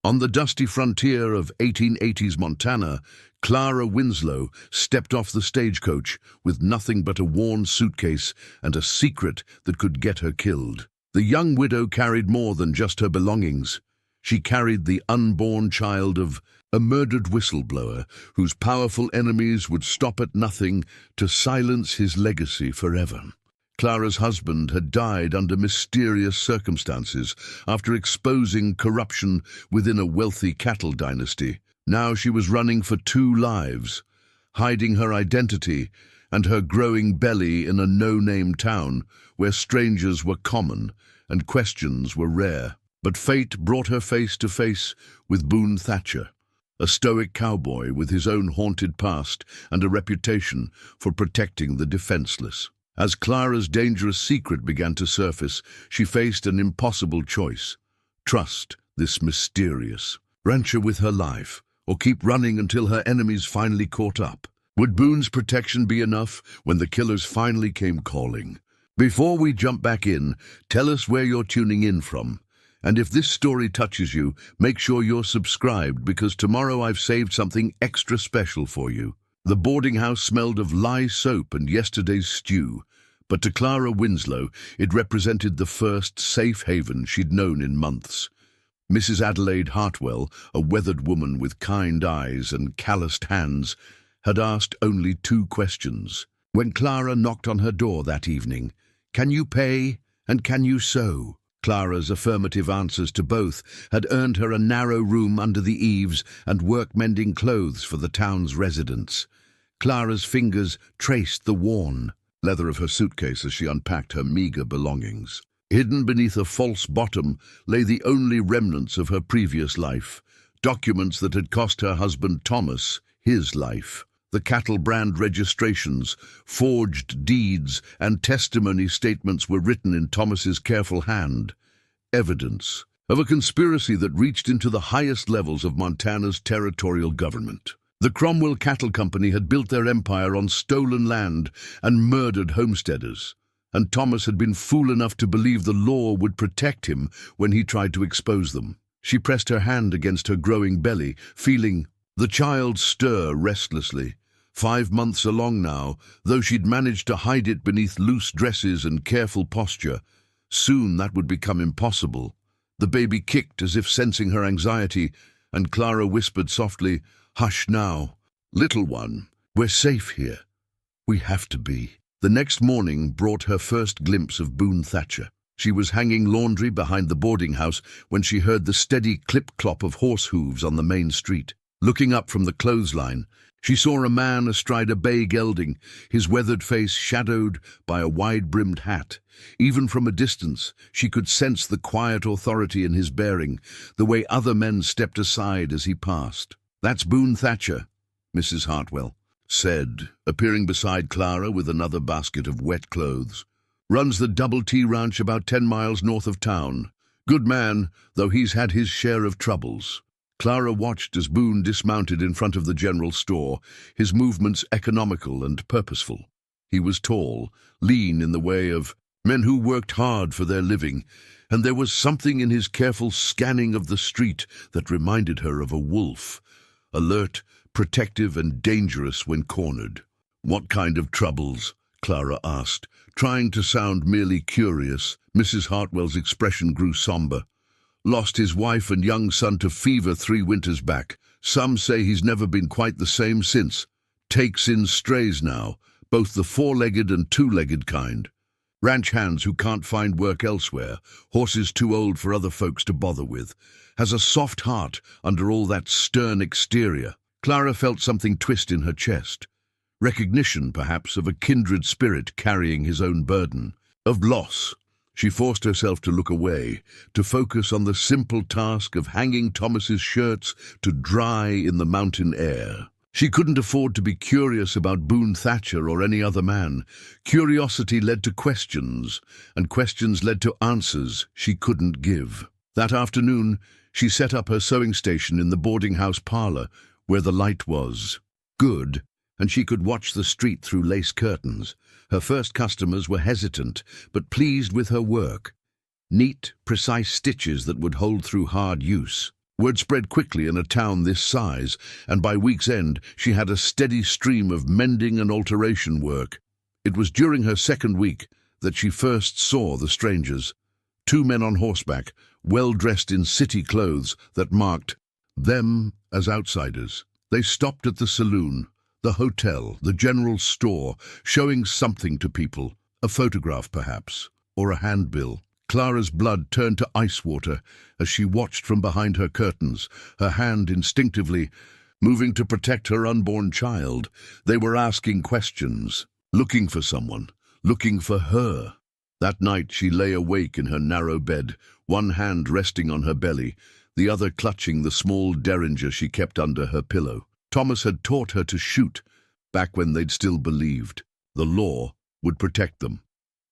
On the dusty frontier of 1880s Montana, Clara Winslow stepped off the stagecoach with nothing but a worn suitcase and a secret that could get her killed. The young widow carried more than just her belongings. She carried the unborn child of a murdered whistleblower whose powerful enemies would stop at nothing to silence his legacy forever. Clara's husband had died under mysterious circumstances after exposing corruption within a wealthy cattle dynasty. Now she was running for two lives, hiding her identity and her growing belly in a no-name town where strangers were common and questions were rare. But fate brought her face to face with Boone Thatcher, a stoic cowboy with his own haunted past and a reputation for protecting the defenseless. As Clara's dangerous secret began to surface, she faced an impossible choice: trust this mysterious rancher with her life, or keep running until her enemies finally caught up. Would Boone's protection be enough when the killers finally came calling? Before we jump back in, tell us where you're tuning in from. And if this story touches you, make sure you're subscribed, because tomorrow I've saved something extra special for you. The boarding house smelled of lye soap and yesterday's stew, but to Clara Winslow, it represented the first safe haven she'd known in months. Mrs. Adelaide Hartwell, a weathered woman with kind eyes and calloused hands, had asked only two questions. When Clara knocked on her door that evening, "Can you pay and can you sew?" Clara's affirmative answers to both had earned her a narrow room under the eaves and work-mending clothes for the town's residents. Clara's fingers traced the worn leather of her suitcase as she unpacked her meager belongings. Hidden beneath a false bottom lay the only remnants of her previous life, documents that had cost her husband Thomas his life. The cattle brand registrations, forged deeds, and testimony statements were written in Thomas's careful hand. Evidence of a conspiracy that reached into the highest levels of Montana's territorial government. The Cromwell Cattle Company had built their empire on stolen land and murdered homesteaders, and Thomas had been fool enough to believe the law would protect him when he tried to expose them. She pressed her hand against her growing belly, feeling the child stir restlessly. 5 months along now, though she'd managed to hide it beneath loose dresses and careful posture. Soon that would become impossible. The baby kicked as if sensing her anxiety, and Clara whispered softly, "Hush now. Little one, we're safe here. We have to be." The next morning brought her first glimpse of Boone Thatcher. She was hanging laundry behind the boarding house when she heard the steady clip-clop of horse hooves on the main street. Looking up from the clothesline, she saw a man astride a bay gelding, his weathered face shadowed by a wide-brimmed hat. Even from a distance, she could sense the quiet authority in his bearing, the way other men stepped aside as he passed. "That's Boone Thatcher," Mrs. Hartwell said, appearing beside Clara with another basket of wet clothes. "Runs the Double T Ranch about 10 miles north of town. Good man, though he's had his share of troubles." Clara watched as Boone dismounted in front of the general store, his movements economical and purposeful. He was tall, lean in the way of men who worked hard for their living, and there was something in his careful scanning of the street that reminded her of a wolf, alert, protective, and dangerous when cornered. "What kind of troubles?" Clara asked, trying to sound merely curious. Mrs. Hartwell's expression grew somber. "Lost his wife and young son to fever 3 winters back. Some say he's never been quite the same since. Takes in strays now, both the 4-legged and 2-legged kind. Ranch hands who can't find work elsewhere, horses too old for other folks to bother with. Has a soft heart under all that stern exterior." Clara felt something twist in her chest. Recognition, perhaps, of a kindred spirit carrying his own burden. Of loss. She forced herself to look away, to focus on the simple task of hanging Thomas's shirts to dry in the mountain air. She couldn't afford to be curious about Boone Thatcher or any other man. Curiosity led to questions, and questions led to answers she couldn't give. That afternoon, she set up her sewing station in the boarding house parlor, where the light was good, and she could watch the street through lace curtains. Her first customers were hesitant, but pleased with her work. Neat, precise stitches that would hold through hard use. Word spread quickly in a town this size, and by week's end she had a steady stream of mending and alteration work. It was during her second week that she first saw the strangers. Two men on horseback, well dressed in city clothes that marked them as outsiders. They stopped at the saloon, the hotel, the general store, showing something to people, a photograph perhaps, or a handbill. Clara's blood turned to ice water as she watched from behind her curtains, her hand instinctively moving to protect her unborn child. They were asking questions, looking for someone, looking for her. That night she lay awake in her narrow bed, one hand resting on her belly, the other clutching the small derringer she kept under her pillow. Thomas had taught her to shoot, back when they'd still believed the law would protect them.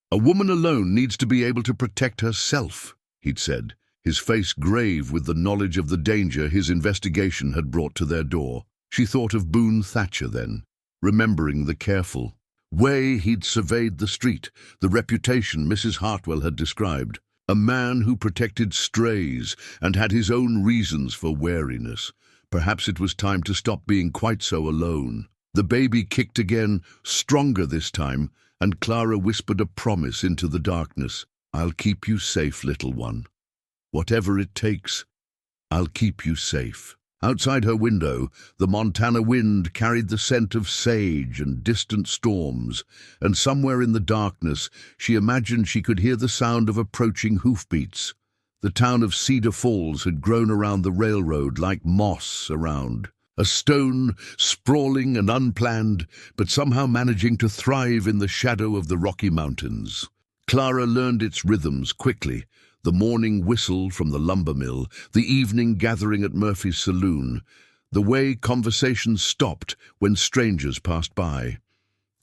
A woman alone needs to be able to protect herself, he'd said, his face grave with the knowledge of the danger his investigation had brought to their door. She thought of Boone Thatcher then, remembering the careful way he'd surveyed the street, the reputation Mrs. Hartwell had described. A man who protected strays and had his own reasons for wariness. Perhaps it was time to stop being quite so alone. The baby kicked again, stronger this time, and Clara whispered a promise into the darkness. I'll keep you safe, little one. Whatever it takes, I'll keep you safe. Outside her window, the Montana wind carried the scent of sage and distant storms, and somewhere in the darkness she imagined she could hear the sound of approaching hoofbeats. The town of Cedar Falls had grown around the railroad like moss around. A stone, sprawling and unplanned, but somehow managing to thrive in the shadow of the Rocky Mountains. Clara learned its rhythms quickly, the morning whistle from the lumber mill, the evening gathering at Murphy's saloon, the way conversations stopped when strangers passed by.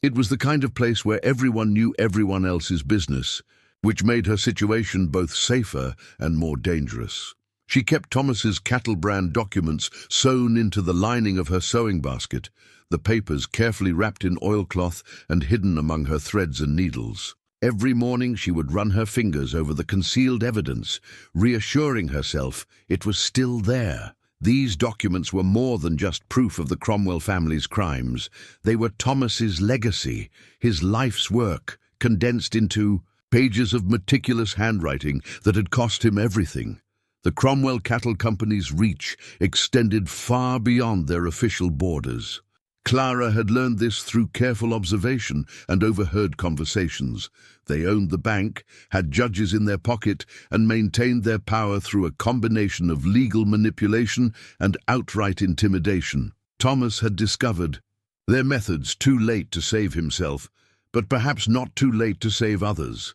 It was the kind of place where everyone knew everyone else's business, which made her situation both safer and more dangerous. She kept Thomas's cattle brand documents sewn into the lining of her sewing basket, the papers carefully wrapped in oilcloth and hidden among her threads and needles. Every morning she would run her fingers over the concealed evidence, reassuring herself it was still there. These documents were more than just proof of the Cromwell family's crimes. They were Thomas's legacy, his life's work, condensed into pages of meticulous handwriting that had cost him everything. The Cromwell Cattle Company's reach extended far beyond their official borders. Clara had learned this through careful observation and overheard conversations. They owned the bank, had judges in their pocket, and maintained their power through a combination of legal manipulation and outright intimidation. Thomas had discovered their methods too late to save himself, but perhaps not too late to save others.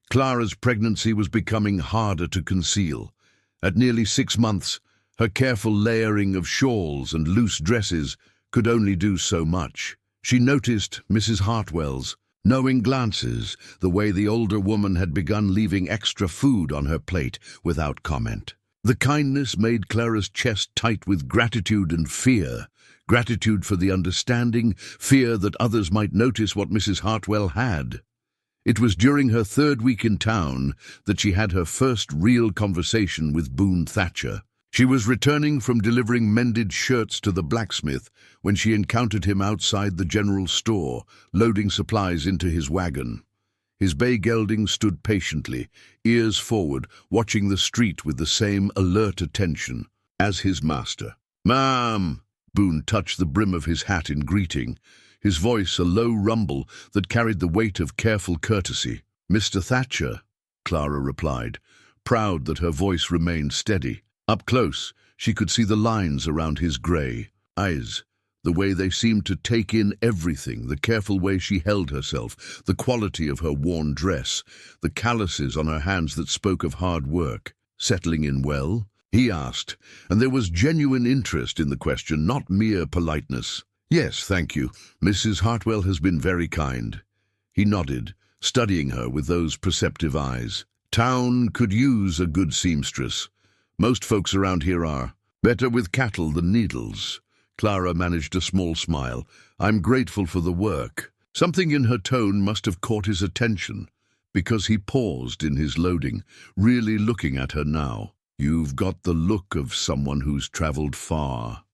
Clara's pregnancy was becoming harder to conceal. At nearly 6 months, her careful layering of shawls and loose dresses could only do so much. She noticed Mrs. Hartwell's knowing glances, the way the older woman had begun leaving extra food on her plate without comment. The kindness made Clara's chest tight with gratitude and fear. Gratitude for the understanding, fear that others might notice what Mrs. Hartwell had. It was during her 3rd week in town that she had her first real conversation with Boone Thatcher. She was returning from delivering mended shirts to the blacksmith when she encountered him outside the general store, loading supplies into his wagon. His bay gelding stood patiently, ears forward, watching the street with the same alert attention as his master. "Ma'am!" Boone touched the brim of his hat in greeting, his voice a low rumble that carried the weight of careful courtesy. "Mr. Thatcher," Clara replied, proud that her voice remained steady. Up close, she could see the lines around his grey eyes, the way they seemed to take in everything, the careful way she held herself, the quality of her worn dress, the calluses on her hands that spoke of hard work. "Settling in well?" he asked, and there was genuine interest in the question, not mere politeness. "Yes, thank you. Mrs. Hartwell has been very kind." He nodded, studying her with those perceptive eyes. "Town could use a good seamstress. Most folks around here are. Better with cattle than needles." Clara managed a small smile. "I'm grateful for the work." Something in her tone must have caught his attention, because he paused in his loading, really looking at her now. "You've got the look of someone who's traveled far,"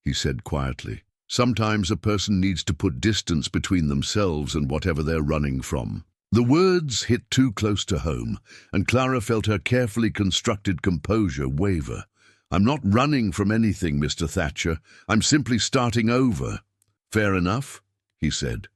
he said quietly. "Sometimes a person needs to put distance between themselves and whatever they're running from." The words hit too close to home, and Clara felt her carefully constructed composure waver. "I'm not running from anything, Mr. Thatcher. I'm simply starting over." "Fair enough," he said,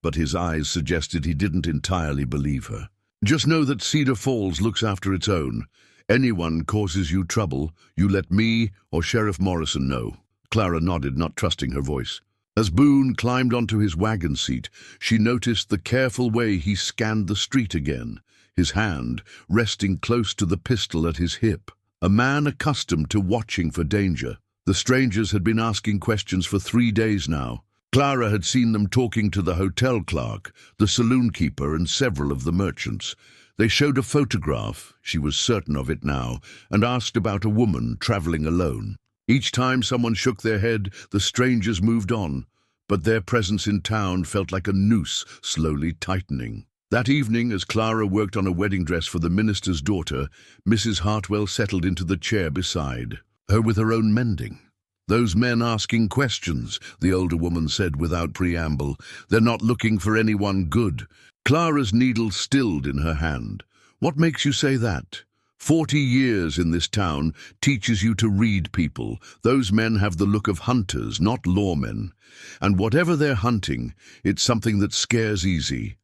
but his eyes suggested he didn't entirely believe her. "Just know that Cedar Falls looks after its own. Anyone causes you trouble, you let me or Sheriff Morrison know." Clara nodded, not trusting her voice. As Boone climbed onto his wagon seat, she noticed the careful way he scanned the street again, his hand resting close to the pistol at his hip. A man accustomed to watching for danger. The strangers had been asking questions for 3 days now. Clara had seen them talking to the hotel clerk, the saloon keeper, and several of the merchants. They showed a photograph, she was certain of it now, and asked about a woman traveling alone. Each time someone shook their head, the strangers moved on, but their presence in town felt like a noose slowly tightening. That evening, as Clara worked on a wedding dress for the minister's daughter, Mrs. Hartwell settled into the chair beside her with her own mending. "Those men asking questions," the older woman said without preamble. "They're not looking for anyone good." Clara's needle stilled in her hand. "What makes you say that? 40 years in this town teaches you to read people. Those men have the look of hunters, not lawmen. And whatever they're hunting, it's something that scares easy."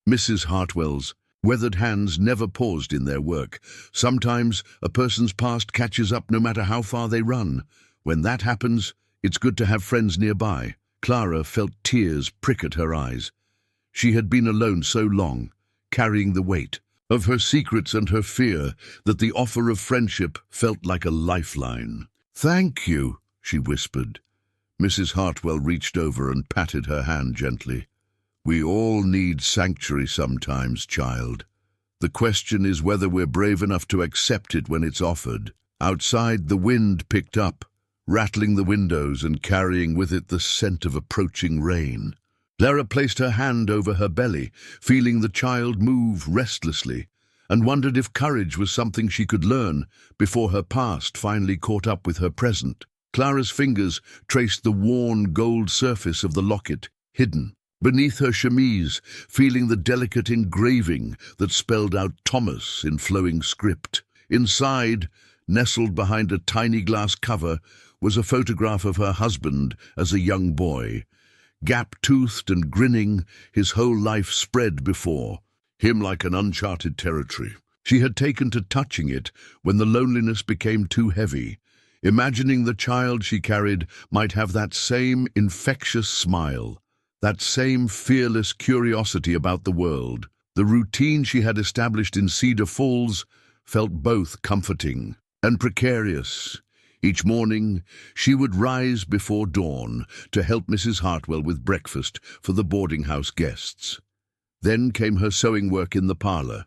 Mrs. Hartwell's weathered hands never paused in their work. Sometimes a person's past catches up no matter how far they run. When that happens, it's good to have friends nearby. Clara felt tears prick at her eyes. She had been alone so long, carrying the weight of her secrets and her fear, that the offer of friendship felt like a lifeline. "Thank you," she whispered. Mrs. Hartwell reached over and patted her hand gently. "We all need sanctuary sometimes, child. The question is whether we're brave enough to accept it when it's offered." Outside, the wind picked up, rattling the windows and carrying with it the scent of approaching rain. Clara placed her hand over her belly, feeling the child move restlessly, and wondered if courage was something she could learn before her past finally caught up with her present. Clara's fingers traced the worn gold surface of the locket, hidden beneath her chemise, feeling the delicate engraving that spelled out Thomas in flowing script. Inside, nestled behind a tiny glass cover, was a photograph of her husband as a young boy. Gap-toothed and grinning, his whole life spread before him like an uncharted territory. She had taken to touching it when the loneliness became too heavy, imagining the child she carried might have that same infectious smile, that same fearless curiosity about the world. The routine she had established in Cedar Falls felt both comforting and precarious. Each morning, she would rise before dawn to help Mrs. Hartwell with breakfast for the boarding house guests. Then came her sewing work in the parlor,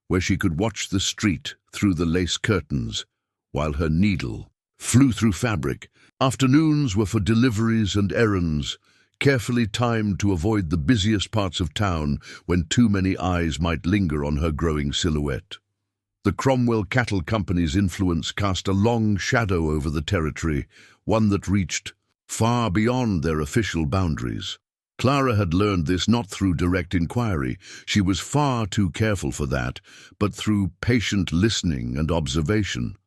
where she could watch the street through the lace curtains, while her needle flew through fabric. Afternoons were for deliveries and errands, carefully timed to avoid the busiest parts of town when too many eyes might linger on her growing silhouette. The Cromwell Cattle Company's influence cast a long shadow over the territory, one that reached far beyond their official boundaries. Clara had learned this not through direct inquiry, she was far too careful for that, but through patient listening and observation.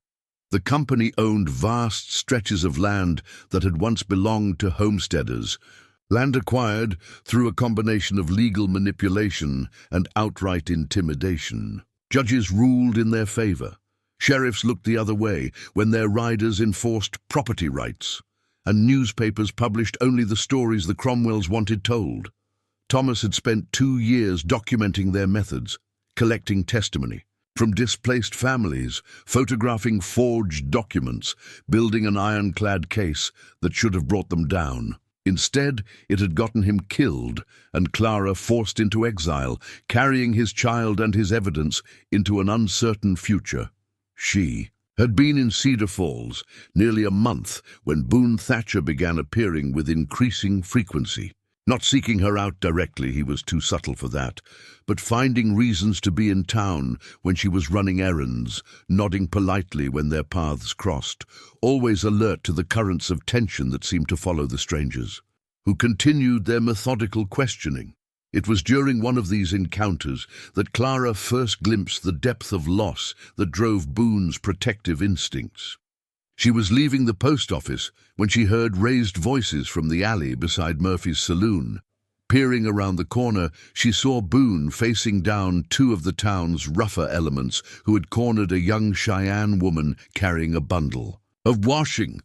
The company owned vast stretches of land that had once belonged to homesteaders, land acquired through a combination of legal manipulation and outright intimidation. Judges ruled in their favor. Sheriffs looked the other way when their riders enforced property rights, and newspapers published only the stories the Cromwells wanted told. Thomas had spent 2 years documenting their methods, collecting testimony from displaced families, photographing forged documents, building an ironclad case that should have brought them down. Instead, it had gotten him killed, and Clara forced into exile, carrying his child and his evidence into an uncertain future. She had been in Cedar Falls nearly a month when Boone Thatcher began appearing with increasing frequency. Not seeking her out directly, he was too subtle for that, but finding reasons to be in town when she was running errands, nodding politely when their paths crossed, always alert to the currents of tension that seemed to follow the strangers, who continued their methodical questioning. It was during one of these encounters that Clara first glimpsed the depth of loss that drove Boone's protective instincts. She was leaving the post office when she heard raised voices from the alley beside Murphy's saloon. Peering around the corner, she saw Boone facing down two of the town's rougher elements who had cornered a young Cheyenne woman carrying a bundle. "Of washing."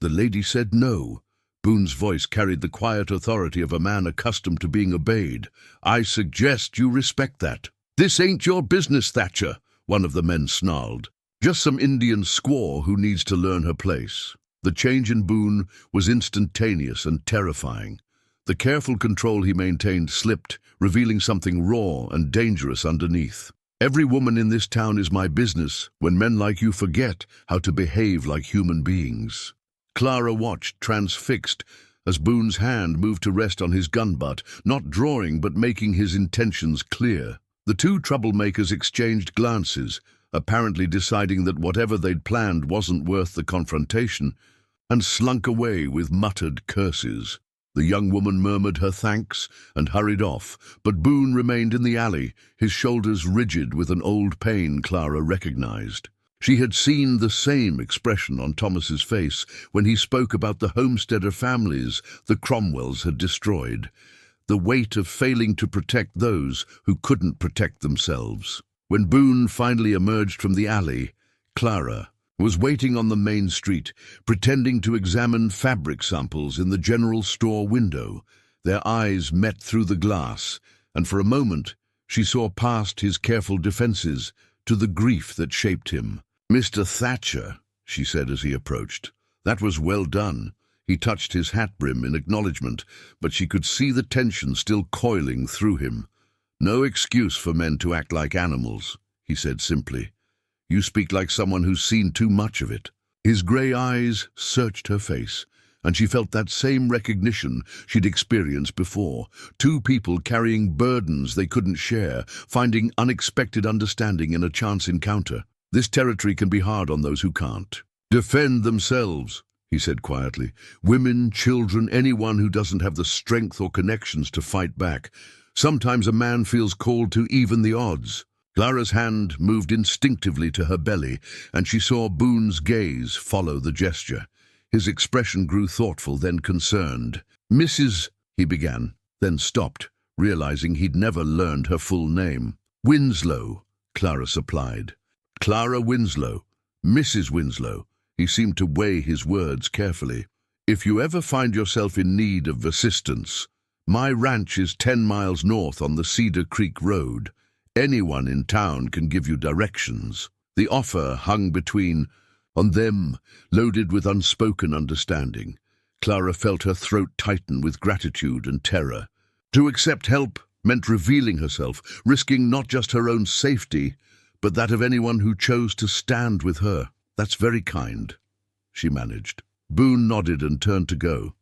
The lady said no. Boone's voice carried the quiet authority of a man accustomed to being obeyed. "I suggest you respect that." "This ain't your business, Thatcher," one of the men snarled. "Just some Indian squaw who needs to learn her place." The change in Boone was instantaneous and terrifying. The careful control he maintained slipped, revealing something raw and dangerous underneath. "Every woman in this town is my business when men like you forget how to behave like human beings." Clara watched, transfixed, as Boone's hand moved to rest on his gun butt, not drawing but making his intentions clear. The two troublemakers exchanged glances, apparently deciding that whatever they'd planned wasn't worth the confrontation, and slunk away with muttered curses. The young woman murmured her thanks and hurried off, but Boone remained in the alley, his shoulders rigid with an old pain Clara recognized. She had seen the same expression on Thomas's face when he spoke about the homesteader families the Cromwells had destroyed, the weight of failing to protect those who couldn't protect themselves. When Boone finally emerged from the alley, Clara was waiting on the main street, pretending to examine fabric samples in the general store window. Their eyes met through the glass, and for a moment she saw past his careful defenses to the grief that shaped him. "Mr. Thatcher," she said as he approached. "That was well done." He touched his hat brim in acknowledgement, but she could see the tension still coiling through him. "No excuse for men to act like animals," he said simply. "You speak like someone who's seen too much of it." His grey eyes searched her face, and she felt that same recognition she'd experienced before. Two people carrying burdens they couldn't share, finding unexpected understanding in a chance encounter. This territory can be hard on those who can't. "Defend themselves," he said quietly. "Women, children, anyone who doesn't have the strength or connections to fight back. Sometimes a man feels called to even the odds." Clara's hand moved instinctively to her belly, and she saw Boone's gaze follow the gesture. His expression grew thoughtful, then concerned. "Mrs." he began, then stopped, realizing he'd never learned her full name. "Winslow," Clara supplied. "Clara Winslow. Mrs. Winslow." He seemed to weigh his words carefully. "If you ever find yourself in need of assistance, my ranch is 10 miles north on the Cedar Creek Road. Anyone in town can give you directions." The offer hung on them, loaded with unspoken understanding. Clara felt her throat tighten with gratitude and terror. To accept help meant revealing herself, risking not just her own safety, but that of anyone who chose to stand with her. "That's very kind," she managed. Boone nodded and turned to go,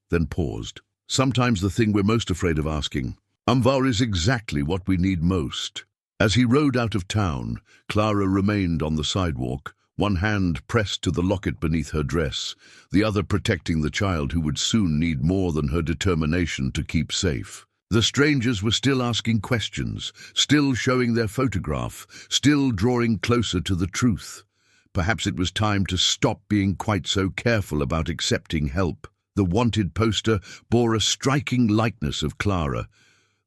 then paused. "Sometimes the thing we're most afraid of asking, is exactly what we need most." As he rode out of town, Clara remained on the sidewalk, one hand pressed to the locket beneath her dress, the other protecting the child who would soon need more than her determination to keep safe. The strangers were still asking questions, still showing their photograph, still drawing closer to the truth. Perhaps it was time to stop being quite so careful about accepting help. The wanted poster bore a striking likeness of Clara,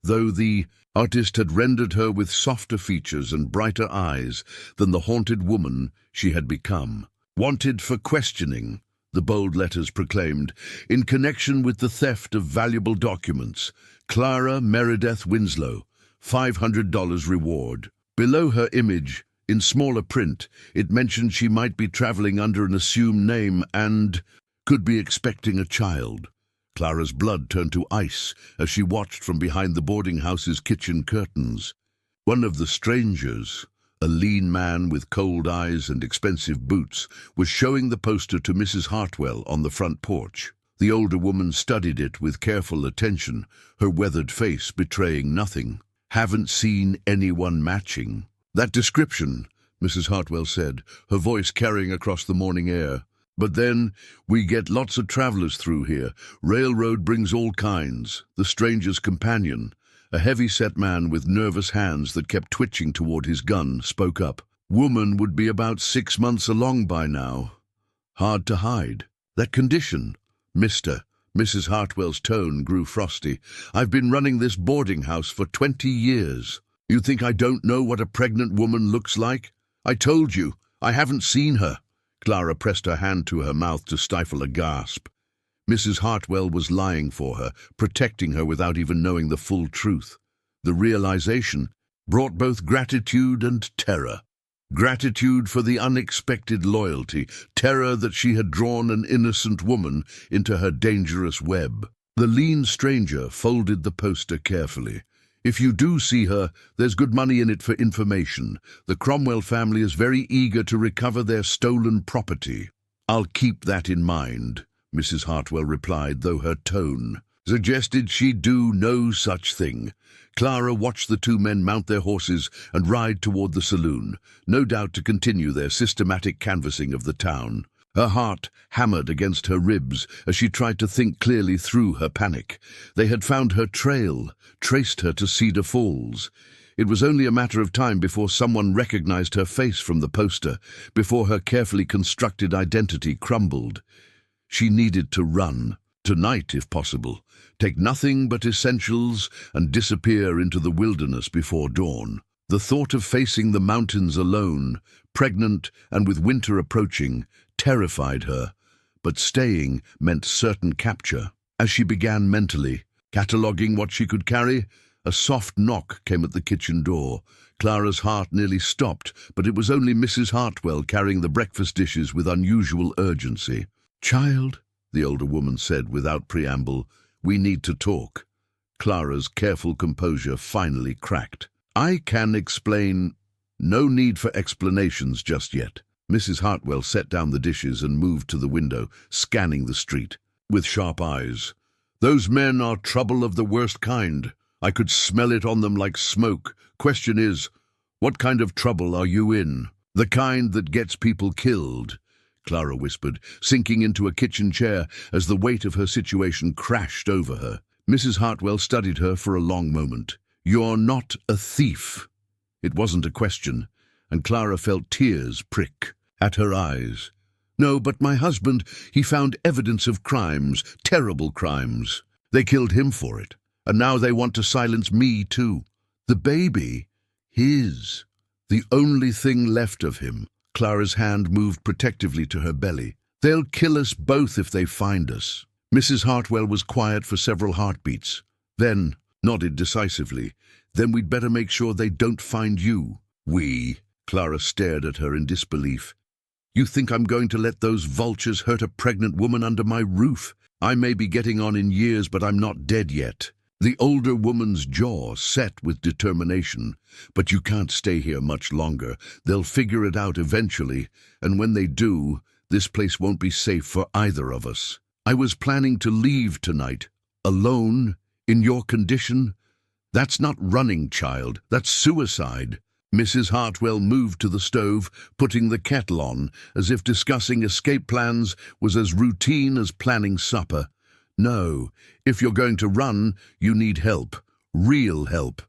though the artist had rendered her with softer features and brighter eyes than the haunted woman she had become. "Wanted for questioning," the bold letters proclaimed, "in connection with the theft of valuable documents. Clara Meredith Winslow, $500 reward." Below her image, in smaller print, it mentioned she might be traveling under an assumed name and could be expecting a child. Clara's blood turned to ice as she watched from behind the boarding house's kitchen curtains. One of the strangers, a lean man with cold eyes and expensive boots, was showing the poster to Mrs. Hartwell on the front porch. The older woman studied it with careful attention, her weathered face betraying nothing. "Haven't seen anyone matching." "That description," Mrs. Hartwell said, her voice carrying across the morning air. "But then, we get lots of travelers through here. Railroad brings all kinds. The stranger's companion, a heavy-set man with nervous hands that kept twitching toward his gun, spoke up. Woman would be about 6 months along by now. Hard to hide. That condition, Mr. Mrs. Hartwell's tone grew frosty. "I've been running this boarding house for 20 years. You think I don't know what a pregnant woman looks like? I told you, I haven't seen her." Clara pressed her hand to her mouth to stifle a gasp. Mrs. Hartwell was lying for her, protecting her without even knowing the full truth. The realization brought both gratitude and terror. Gratitude for the unexpected loyalty, terror that she had drawn an innocent woman into her dangerous web. The lean stranger folded the poster carefully. "If you do see her, there's good money in it for information. The Cromwell family is very eager to recover their stolen property." "I'll keep that in mind," Mrs. Hartwell replied, though her tone suggested she'd do no such thing. Clara watched the two men mount their horses and ride toward the saloon, no doubt to continue their systematic canvassing of the town. Her heart hammered against her ribs as she tried to think clearly through her panic. They had found her trail, traced her to Cedar Falls. It was only a matter of time before someone recognized her face from the poster, before her carefully constructed identity crumbled. She needed to run, tonight if possible, take nothing but essentials and disappear into the wilderness before dawn. The thought of facing the mountains alone, pregnant and with winter approaching, terrified her, but staying meant certain capture. As she began mentally cataloguing what she could carry, a soft knock came at the kitchen door. Clara's heart nearly stopped, but it was only Mrs. Hartwell carrying the breakfast dishes with unusual urgency. "Child," the older woman said without preamble, "we need to talk." Clara's careful composure finally cracked. "I can explain." "No need for explanations just yet." Mrs. Hartwell set down the dishes and moved to the window, scanning the street with sharp eyes. "Those men are trouble of the worst kind. I could smell it on them like smoke. Question is, what kind of trouble are you in? The kind that gets people killed," Clara whispered, sinking into a kitchen chair as the weight of her situation crashed over her. Mrs. Hartwell studied her for a long moment. "You're not a thief." It wasn't a question, and Clara felt tears prick at her eyes. "No, but my husband, he found evidence of crimes, terrible crimes. They killed him for it, and now they want to silence me too. The baby, his, the only thing left of him." Clara's hand moved protectively to her belly. "They'll kill us both if they find us." Mrs. Hartwell was quiet for several heartbeats, then nodded decisively. "Then we'd better make sure they don't find you." "We?" Clara stared at her in disbelief. "You think I'm going to let those vultures hurt a pregnant woman under my roof? I may be getting on in years, but I'm not dead yet." The older woman's jaw set with determination. "But you can't stay here much longer. They'll figure it out eventually, and when they do, this place won't be safe for either of us. I was planning to leave tonight, alone, in your condition. That's not running, child. That's suicide." Mrs. Hartwell moved to the stove, putting the kettle on, as if discussing escape plans was as routine as planning supper. "No, if you're going to run, you need help. Real help.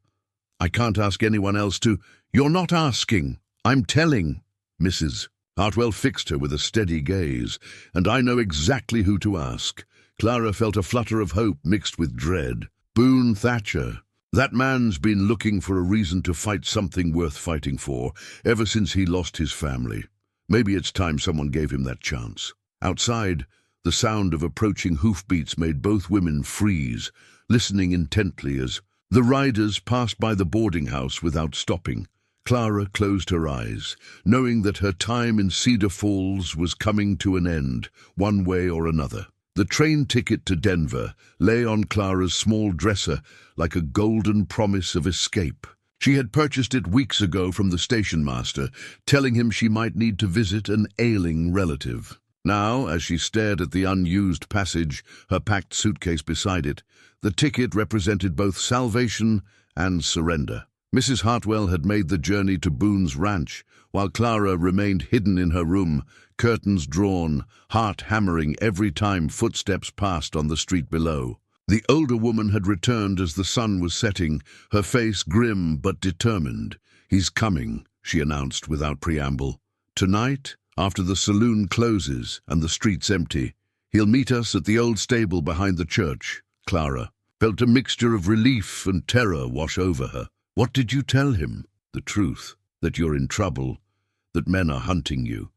I can't ask anyone else to—" "You're not asking. I'm telling." Mrs. Hartwell fixed her with a steady gaze. "And I know exactly who to ask." Clara felt a flutter of hope mixed with dread. "Boone Thatcher. That man's been looking for a reason to fight something worth fighting for, ever since he lost his family. Maybe it's time someone gave him that chance." Outside, the sound of approaching hoofbeats made both women freeze, listening intently as the riders passed by the boarding house without stopping. Clara closed her eyes, knowing that her time in Cedar Falls was coming to an end, one way or another. The train ticket to Denver lay on Clara's small dresser like a golden promise of escape. She had purchased it weeks ago from the station master, telling him she might need to visit an ailing relative. Now, as she stared at the unused passage, her packed suitcase beside it, the ticket represented both salvation and surrender. Mrs. Hartwell had made the journey to Boone's ranch, while Clara remained hidden in her room, curtains drawn, heart hammering every time footsteps passed on the street below. The older woman had returned as the sun was setting, her face grim but determined. "He's coming," she announced without preamble. "Tonight, after the saloon closes and the street's empty, he'll meet us at the old stable behind the church." Clara felt a mixture of relief and terror wash over her. "What did you tell him?" "The truth, that you're in trouble, that men are hunting you,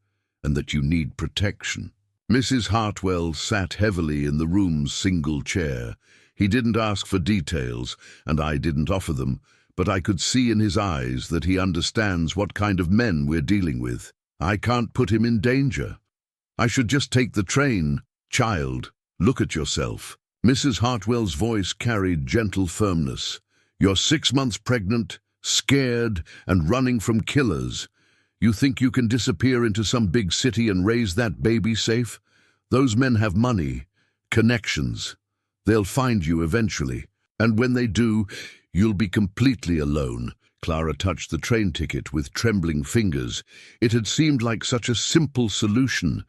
and that you need protection." Mrs. Hartwell sat heavily in the room's single chair. He didn't ask for details, and I didn't offer them, but I could see in his eyes that he understands what kind of men we're dealing with. "I can't put him in danger. I should just take the train. Child, look at yourself." Mrs. Hartwell's voice carried gentle firmness. "You're 6 months pregnant, scared, and running from killers. You think you can disappear into some big city and raise that baby safe? Those men have money, connections. They'll find you eventually. And when they do, you'll be completely alone." Clara touched the train ticket with trembling fingers. It had seemed like such a simple solution.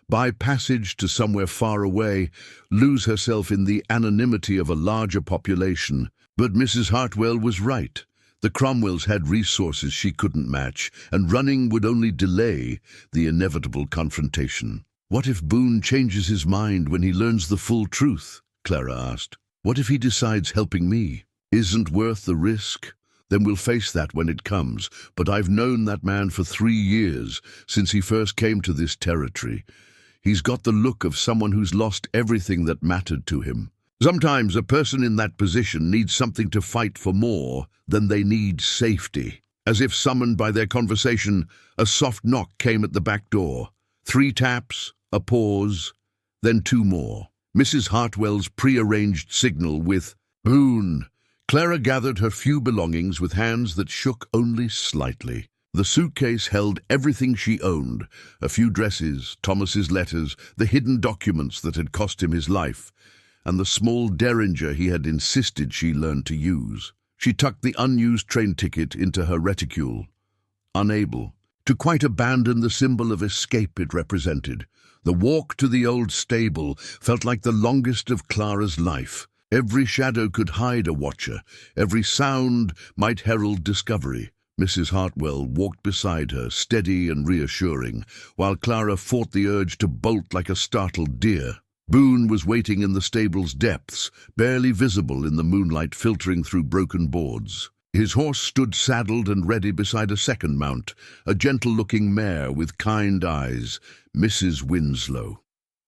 Buy passage to somewhere far away, lose herself in the anonymity of a larger population. But Mrs. Hartwell was right. The Cromwells had resources she couldn't match, and running would only delay the inevitable confrontation. "What if Boone changes his mind when he learns the full truth?" Clara asked. "What if he decides helping me isn't worth the risk? Then we'll face that when it comes. But I've known that man for 3 years, since he first came to this territory. He's got the look of someone who's lost everything that mattered to him. Sometimes a person in that position needs something to fight for more than they need safety." As if summoned by their conversation, a soft knock came at the back door. 3 taps, a pause, then 2 more. Mrs. Hartwell's prearranged signal with "Boone." Clara gathered her few belongings with hands that shook only slightly. The suitcase held everything she owned, a few dresses, Thomas's letters, the hidden documents that had cost him his life, and the small derringer he had insisted she learn to use. She tucked the unused train ticket into her reticule, unable to quite abandon the symbol of escape it represented. The walk to the old stable felt like the longest of Clara's life. Every shadow could hide a watcher, every sound might herald discovery. Mrs. Hartwell walked beside her, steady and reassuring, while Clara fought the urge to bolt like a startled deer. Boone was waiting in the stable's depths, barely visible in the moonlight filtering through broken boards. His horse stood saddled and ready beside a second mount, a gentle-looking mare with kind eyes, Mrs. Winslow.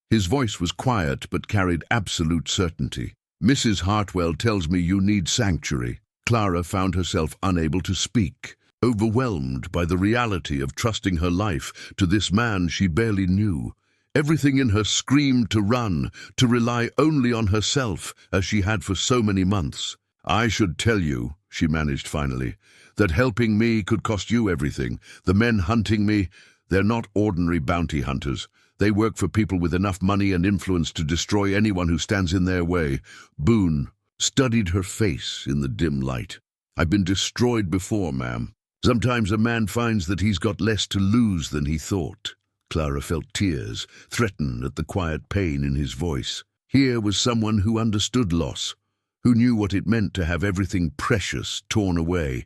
His voice was quiet but carried absolute certainty. "Mrs. Hartwell tells me you need sanctuary." Clara found herself unable to speak, overwhelmed by the reality of trusting her life to this man she barely knew. Everything in her screamed to run, to rely only on herself, as she had for so many months. "I should tell you," she managed finally, "that helping me could cost you everything. The men hunting me, they're not ordinary bounty hunters. They work for people with enough money and influence to destroy anyone who stands in their way." Boone studied her face in the dim light. "I've been destroyed before, ma'am. Sometimes a man finds that he's got less to lose than he thought." Clara felt tears, threatened at the quiet pain in his voice. Here was someone who understood loss, who knew what it meant to have everything precious torn away.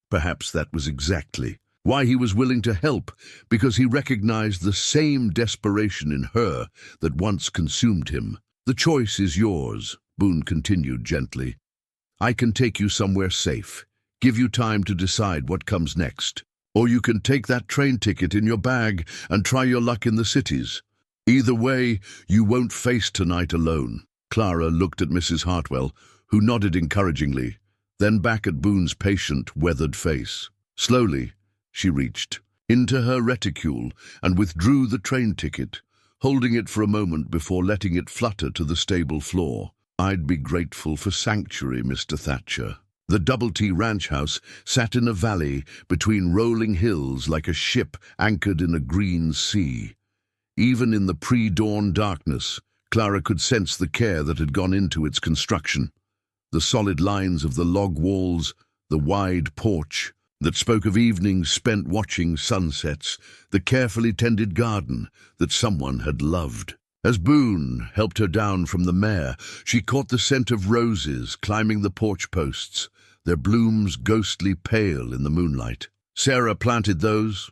Perhaps that was exactly why he was willing to help, because he recognized the same desperation in her that once consumed him. "The choice is yours," Boone continued gently. "I can take you somewhere safe, give you time to decide what comes next. Or you can take that train ticket in your bag and try your luck in the cities. Either way, you won't face tonight alone." Clara looked at Mrs. Hartwell, who nodded encouragingly, then back at Boone's patient, weathered face. Slowly, she reached into her reticule and withdrew the train ticket, holding it for a moment before letting it flutter to the stable floor. "I'd be grateful for sanctuary, Mr. Thatcher." The Double T ranch house sat in a valley between rolling hills like a ship anchored in a green sea. Even in the pre-dawn darkness, Clara could sense the care that had gone into its construction. The solid lines of the log walls, the wide porch that spoke of evenings spent watching sunsets, the carefully tended garden that someone had loved. As Boone helped her down from the mare, she caught the scent of roses climbing the porch posts, their blooms ghostly pale in the moonlight. "Sarah planted those,"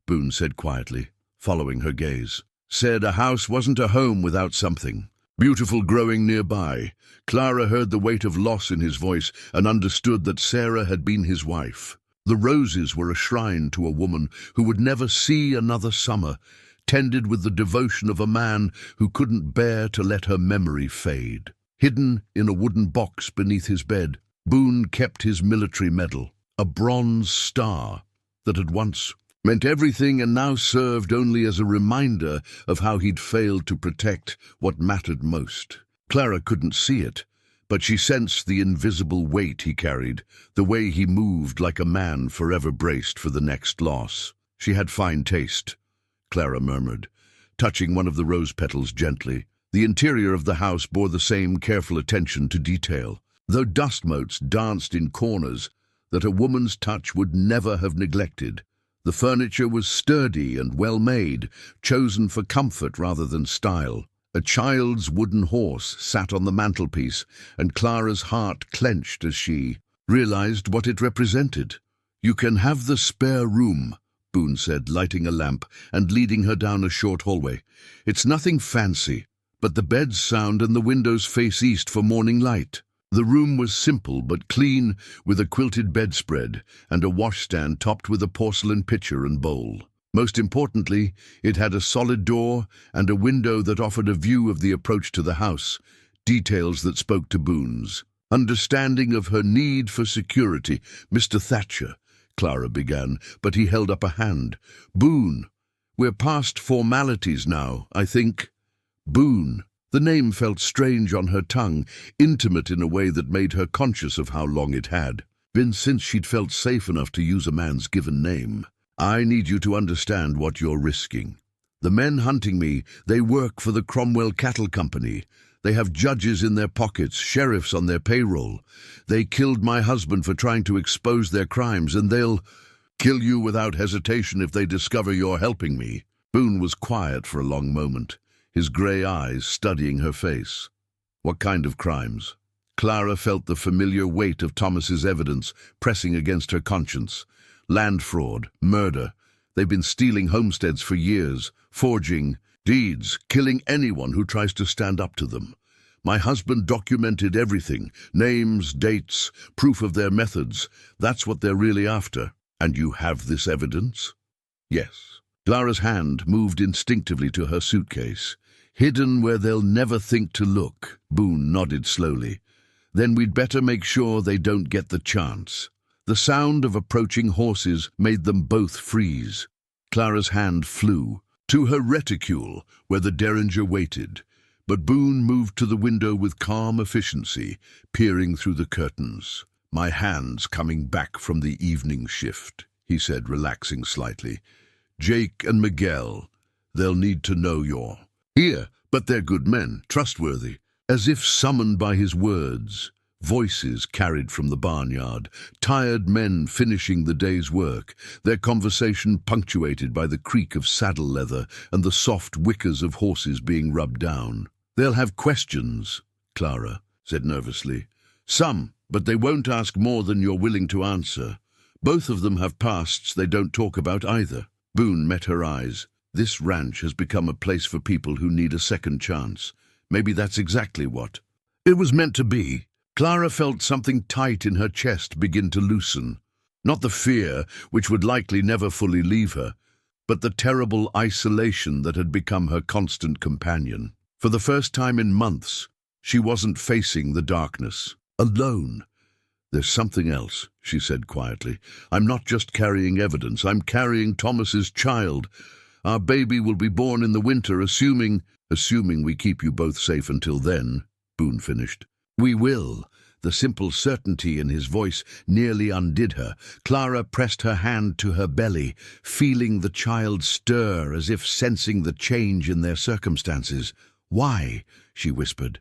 Boone said quietly, following her gaze. "Said a house wasn't a home without something beautiful growing nearby." Clara heard the weight of loss in his voice and understood that Sarah had been his wife. The roses were a shrine to a woman who would never see another summer, tended with the devotion of a man who couldn't bear to let her memory fade. Hidden in a wooden box beneath his bed, Boone kept his military medal, a bronze star that had once meant everything and now served only as a reminder of how he'd failed to protect what mattered most. Clara couldn't see it, but she sensed the invisible weight he carried, the way he moved like a man forever braced for the next loss. She had fine taste, Clara murmured, touching one of the rose petals gently. The interior of the house bore the same careful attention to detail, though dust motes danced in corners that a woman's touch would never have neglected. The furniture was sturdy and well-made, chosen for comfort rather than style. A child's wooden horse sat on the mantelpiece, and Clara's heart clenched as she realized what it represented. "You can have the spare room," Boone said, lighting a lamp and leading her down a short hallway. "It's nothing fancy, but the bed's sound and the windows face east for morning light." The room was simple but clean, with a quilted bedspread and a washstand topped with a porcelain pitcher and bowl. Most importantly, it had a solid door and a window that offered a view of the approach to the house, details that spoke to Boone's understanding of her need for security. "Mr. Thatcher," Clara began, but he held up a hand. "Boone, we're past formalities now, I think." Boone. The name felt strange on her tongue, intimate in a way that made her conscious of how long it had been since she'd felt safe enough to use a man's given name. "I need you to understand what you're risking. The men hunting me, they work for the Cromwell Cattle Company. They have judges in their pockets, sheriffs on their payroll. They killed my husband for trying to expose their crimes, and they'll kill you without hesitation if they discover you're helping me." Boone was quiet for a long moment, his grey eyes studying her face. "What kind of crimes?" Clara felt the familiar weight of Thomas's evidence pressing against her conscience. Land fraud, murder. They've been stealing homesteads for years, forging deeds, killing anyone who tries to stand up to them. My husband documented everything, names, dates, proof of their methods. That's what they're really after. "And you have this evidence?" "Yes." Clara's hand moved instinctively to her suitcase. "Hidden where they'll never think to look." Boone nodded slowly. "Then we'd better make sure they don't get the chance." The sound of approaching horses made them both freeze. Clara's hand flew to her reticule, where the derringer waited, but Boone moved to the window with calm efficiency, peering through the curtains. "My hand's coming back from the evening shift," he said, relaxing slightly. "Jake and Miguel, they'll need to know you're here, but they're good men, trustworthy." As if summoned by his words, voices carried from the barnyard, tired men finishing the day's work, their conversation punctuated by the creak of saddle leather and the soft wickers of horses being rubbed down. "They'll have questions," Clara said nervously. "Some, but they won't ask more than you're willing to answer. Both of them have pasts they don't talk about either." Boone met her eyes. "This ranch has become a place for people who need a second chance. Maybe that's exactly what it was meant to be." Clara felt something tight in her chest begin to loosen. Not the fear, which would likely never fully leave her, but the terrible isolation that had become her constant companion. For the first time in months, she wasn't facing the darkness alone. "There's something else," she said quietly. "I'm not just carrying evidence, I'm carrying Thomas's child. Our baby will be born in the winter, assuming we keep you both safe until then," Boone finished. "We will. The simple certainty in his voice nearly undid her. Clara pressed her hand to her belly, feeling the child stir as if sensing the change in their circumstances. "Why?" she whispered.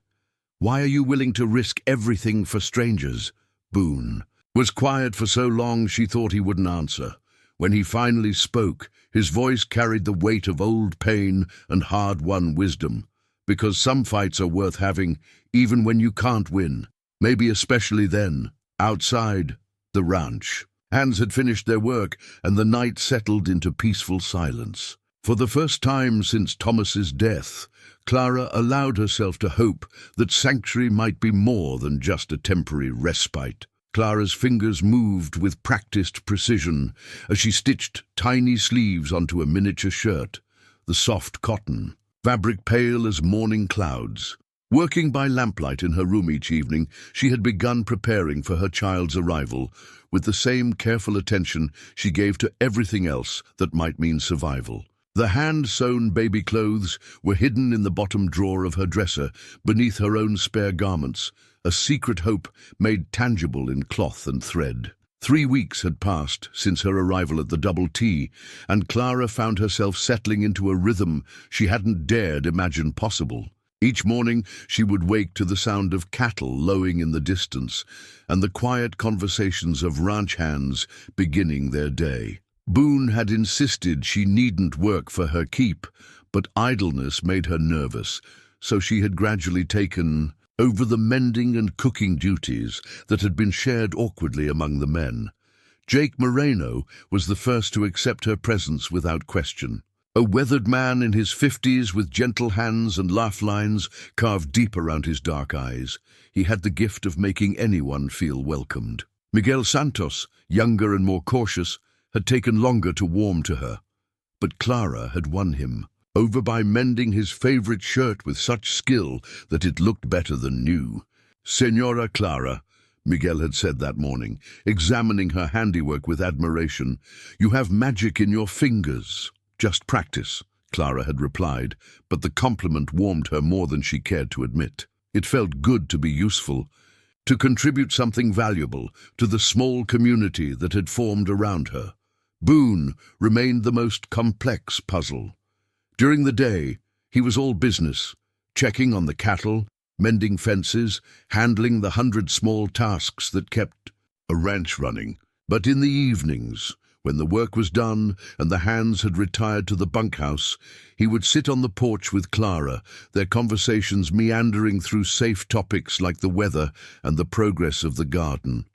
"Why are you willing to risk everything for strangers?" Boone was quiet for so long she thought he wouldn't answer. When he finally spoke, his voice carried the weight of old pain and hard-won wisdom. "Because some fights are worth having, even when you can't win. Maybe especially then, outside the ranch." Hands had finished their work, and the night settled into peaceful silence. For the first time since Thomas's death, Clara allowed herself to hope that sanctuary might be more than just a temporary respite. Clara's fingers moved with practiced precision as she stitched tiny sleeves onto a miniature shirt, the soft cotton, fabric pale as morning clouds. Working by lamplight in her room each evening, she had begun preparing for her child's arrival with the same careful attention she gave to everything else that might mean survival. The hand-sewn baby clothes were hidden in the bottom drawer of her dresser, beneath her own spare garments, a secret hope made tangible in cloth and thread. 3 weeks had passed since her arrival at the Double T, and Clara found herself settling into a rhythm she hadn't dared imagine possible. Each morning she would wake to the sound of cattle lowing in the distance and the quiet conversations of ranch hands beginning their day. Boone had insisted she needn't work for her keep, but idleness made her nervous, so she had gradually taken over the mending and cooking duties that had been shared awkwardly among the men. Jake Moreno was the first to accept her presence without question. A weathered man in his 50s with gentle hands and laugh lines carved deep around his dark eyes. He had the gift of making anyone feel welcomed. Miguel Santos, younger and more cautious, had taken longer to warm to her. But Clara had won him, over by mending his favorite shirt with such skill that it looked better than new. "Señora Clara," Miguel had said that morning, examining her handiwork with admiration, "you have magic in your fingers." "Just practice," Clara had replied, but the compliment warmed her more than she cared to admit. It felt good to be useful, to contribute something valuable to the small community that had formed around her. Boone remained the most complex puzzle. During the day, he was all business, checking on the cattle, mending fences, handling the 100 small tasks that kept a ranch running. But in the evenings, when the work was done and the hands had retired to the bunkhouse, he would sit on the porch with Clara, their conversations meandering through safe topics like the weather and the progress of the garden.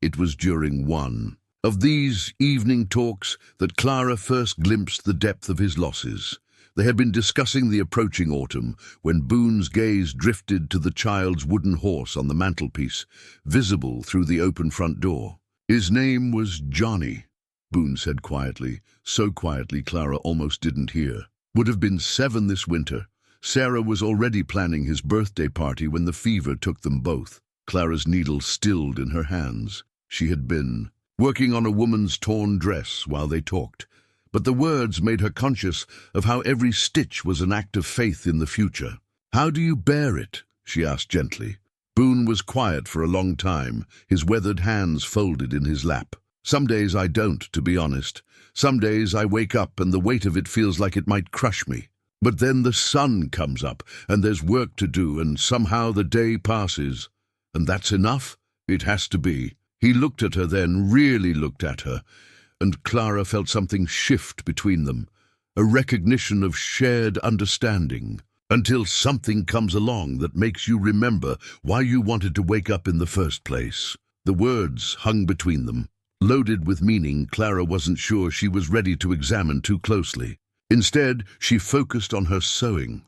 It was during one of these evening talks that Clara first glimpsed the depth of his losses. They had been discussing the approaching autumn when Boone's gaze drifted to the child's wooden horse on the mantelpiece, visible through the open front door. "His name was Johnny," Boone said quietly, so quietly Clara almost didn't hear. "Would have been 7 this winter. Sarah was already planning his birthday party when the fever took them both." Clara's needle stilled in her hands. She had been working on a woman's torn dress while they talked, but the words made her conscious of how every stitch was an act of faith in the future. "How do you bear it?" she asked gently. Boone was quiet for a long time, his weathered hands folded in his lap. "Some days I don't, to be honest. Some days I wake up and the weight of it feels like it might crush me. But then the sun comes up and there's work to do and somehow the day passes. And that's enough? It has to be." He looked at her then, really looked at her, and Clara felt something shift between them, a recognition of shared understanding, until something comes along that makes you remember why you wanted to wake up in the first place. The words hung between them, loaded with meaning Clara wasn't sure she was ready to examine too closely. Instead, she focused on her sewing,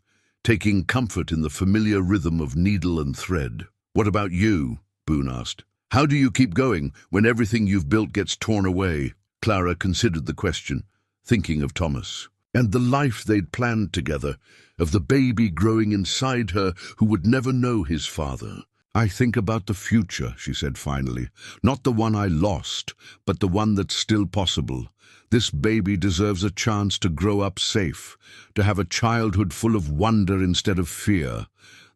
taking comfort in the familiar rhythm of needle and thread. "What about you?" Boone asked. "How do you keep going when everything you've built gets torn away?" Clara considered the question, thinking of Thomas, and the life they'd planned together, of the baby growing inside her who would never know his father. "I think about the future," she said finally. "Not the one I lost, but the one that's still possible. This baby deserves a chance to grow up safe, to have a childhood full of wonder instead of fear.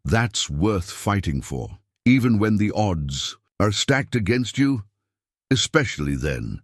That's worth fighting for." even when the odds are stacked against you? Especially then.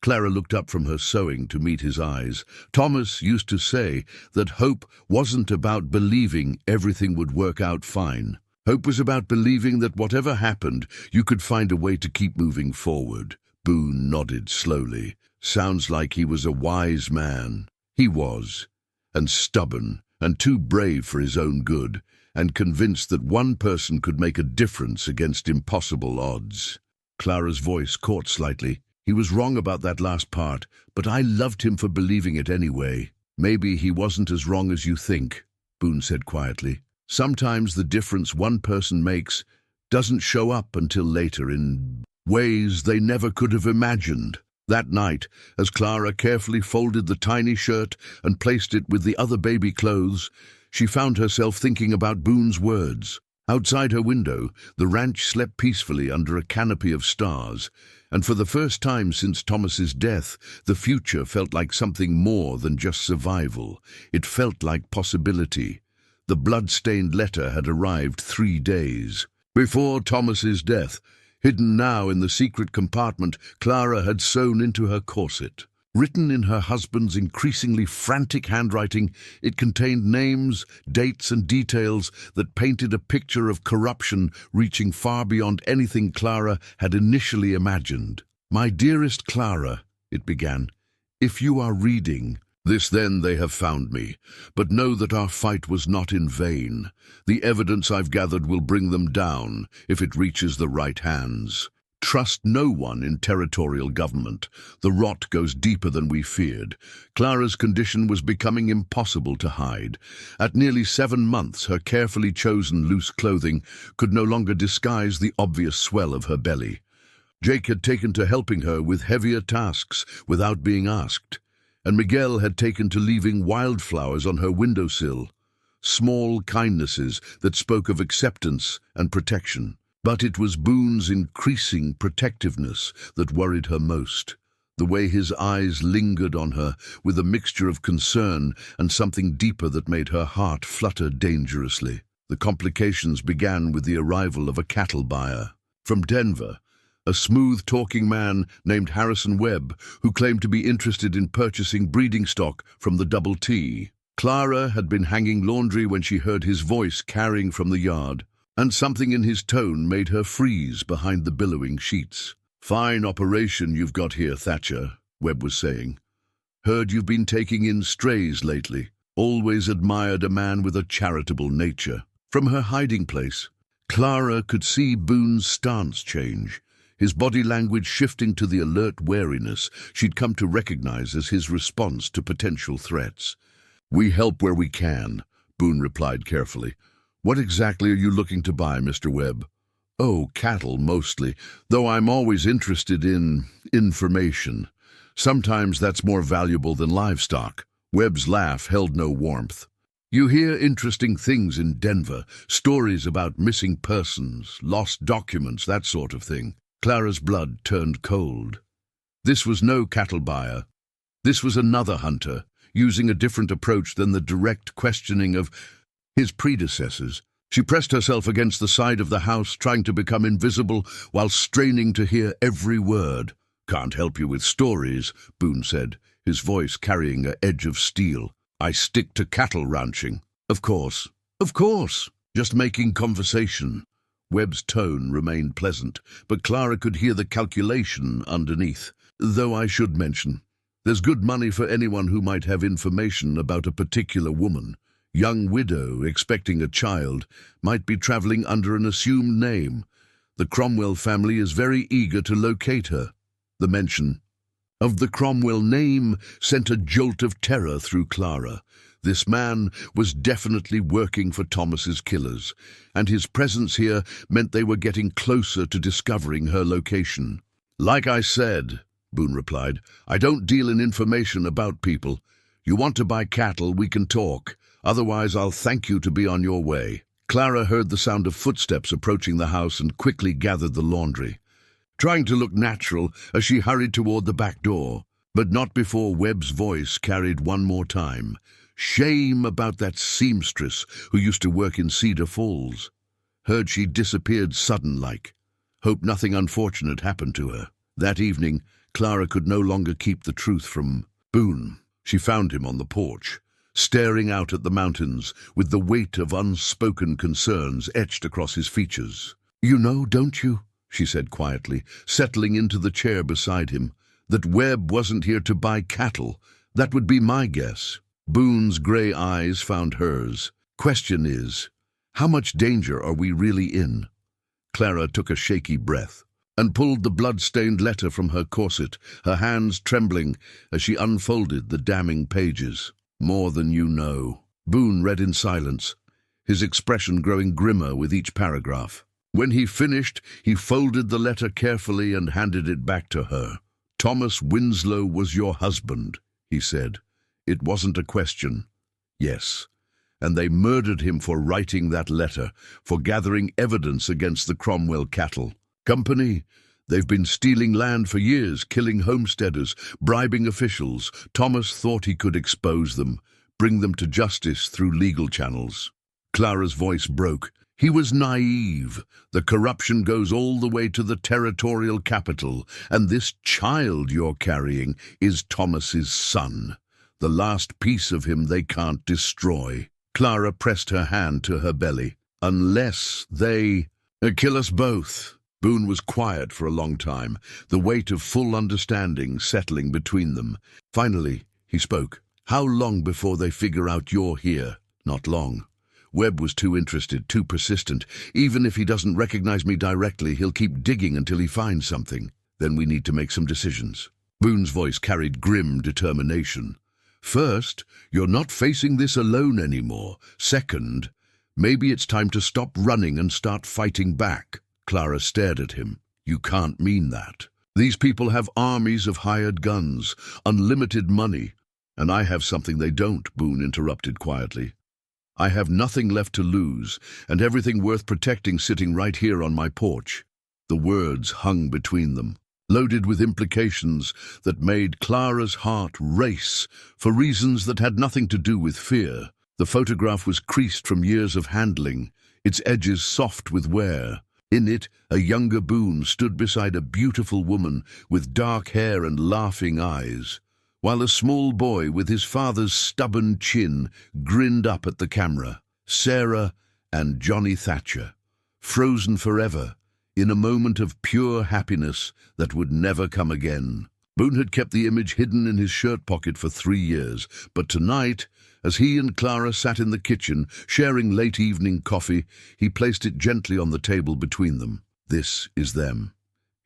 Clara looked up from her sewing to meet his eyes. Thomas used to say that hope wasn't about believing everything would work out fine. Hope was about believing that whatever happened, you could find a way to keep moving forward. Boone nodded slowly. Sounds like he was a wise man. He was, and stubborn, and too brave for his own good, and convinced that one person could make a difference against impossible odds. Clara's voice caught slightly. He was wrong about that last part, but I loved him for believing it anyway. Maybe he wasn't as wrong as you think, Boone said quietly. Sometimes the difference one person makes doesn't show up until later in ways they never could have imagined. That night, as Clara carefully folded the tiny shirt and placed it with the other baby clothes, she found herself thinking about Boone's words. Outside her window, the ranch slept peacefully under a canopy of stars, and for the first time since Thomas's death, the future felt like something more than just survival. It felt like possibility. The blood-stained letter had arrived 3 days before Thomas's death. Hidden now in the secret compartment Clara had sewn into her corset. Written in her husband's increasingly frantic handwriting, it contained names, dates, and details that painted a picture of corruption reaching far beyond anything Clara had initially imagined. "My dearest Clara," it began, "if you are reading this, then they have found me. But know that our fight was not in vain. The evidence I've gathered will bring them down if it reaches the right hands. Trust no one in territorial government. The rot goes deeper than we feared." Clara's condition was becoming impossible to hide. At nearly 7 months, her carefully chosen loose clothing could no longer disguise the obvious swell of her belly. Jake had taken to helping her with heavier tasks without being asked, and Miguel had taken to leaving wildflowers on her windowsill. Small kindnesses that spoke of acceptance and protection. But it was Boone's increasing protectiveness that worried her most. The way his eyes lingered on her with a mixture of concern and something deeper that made her heart flutter dangerously. The complications began with the arrival of a cattle buyer from Denver, a smooth-talking man named Harrison Webb, who claimed to be interested in purchasing breeding stock from the Double T. Clara had been hanging laundry when she heard his voice carrying from the yard, and something in his tone made her freeze behind the billowing sheets. "Fine operation you've got here, Thatcher," Webb was saying. "Heard you've been taking in strays lately. Always admired a man with a charitable nature." From her hiding place, Clara could see Boone's stance change, his body language shifting to the alert wariness she'd come to recognize as his response to potential threats. "We help where we can," Boone replied carefully. "What exactly are you looking to buy, Mr. Webb?" "Oh, cattle mostly, though I'm always interested in information. Sometimes that's more valuable than livestock." Webb's laugh held no warmth. "You hear interesting things in Denver, stories about missing persons, lost documents, that sort of thing." Clara's blood turned cold. This was no cattle buyer. This was another hunter, using a different approach than the direct questioning of his predecessors. She pressed herself against the side of the house, trying to become invisible while straining to hear every word. "Can't help you with stories," Boone said, his voice carrying an edge of steel. "I stick to cattle ranching." Of course. Just making conversation." Webb's tone remained pleasant, but Clara could hear the calculation underneath. "Though I should mention, there's good money for anyone who might have information about a particular woman. Young widow expecting a child, might be traveling under an assumed name. The Cromwell family is very eager to locate her." The mention of the Cromwell name sent a jolt of terror through Clara. This man was definitely working for Thomas's killers, and his presence here meant they were getting closer to discovering her location. "Like I said," Boone replied, "I don't deal in information about people. You want to buy cattle, we can talk. Otherwise, I'll thank you to be on your way." Clara heard the sound of footsteps approaching the house and quickly gathered the laundry, trying to look natural as she hurried toward the back door, but not before Webb's voice carried one more time. Shame about that seamstress who used to work in Cedar Falls. Heard she disappeared sudden-like. Hope nothing unfortunate happened to her. That evening, Clara could no longer keep the truth from Boone. She found him on the porch, staring out at the mountains with the weight of unspoken concerns etched across his features. "You know, don't you?" she said quietly, settling into the chair beside him, "that Webb wasn't here to buy cattle. That would be my guess." Boone's grey eyes found hers. "Question is, how much danger are we really in?" Clara took a shaky breath and pulled the blood-stained letter from her corset, her hands trembling as she unfolded the damning pages. "More than you know." Boone read in silence, his expression growing grimmer with each paragraph. When he finished, he folded the letter carefully and handed it back to her. "Thomas Winslow was your husband," he said. "It wasn't a question." "Yes. And they murdered him for writing that letter, for gathering evidence against the Cromwell cattle company. They've been stealing land for years, killing homesteaders, bribing officials. Thomas thought he could expose them, bring them to justice through legal channels." Clara's voice broke. "He was naive. The corruption goes all the way to the territorial capital, and this child you're carrying is Thomas's son. The last piece of him they can't destroy." Clara pressed her hand to her belly. "Unless they kill us both." Boone was quiet for a long time, the weight of full understanding settling between them. Finally, he spoke. "How long before they figure out you're here?" "Not long. Webb was too interested, too persistent. Even if he doesn't recognize me directly, he'll keep digging until he finds something. Then we need to make some decisions." Boone's voice carried grim determination. "First, you're not facing this alone anymore. Second, maybe it's time to stop running and start fighting back." Clara stared at him. "You can't mean that. These people have armies of hired guns, unlimited money." "And I have something they don't," Boone interrupted quietly. "I have nothing left to lose, and everything worth protecting sitting right here on my porch." The words hung between them, loaded with implications that made Clara's heart race for reasons that had nothing to do with fear. The photograph was creased from years of handling, its edges soft with wear. In it, a younger Boone stood beside a beautiful woman with dark hair and laughing eyes, while a small boy with his father's stubborn chin grinned up at the camera. Sarah and Johnny Thatcher, frozen forever in a moment of pure happiness that would never come again. Boone had kept the image hidden in his shirt pocket for 3 years, but tonight, as he and Clara sat in the kitchen, sharing late evening coffee, he placed it gently on the table between them. "This is them,"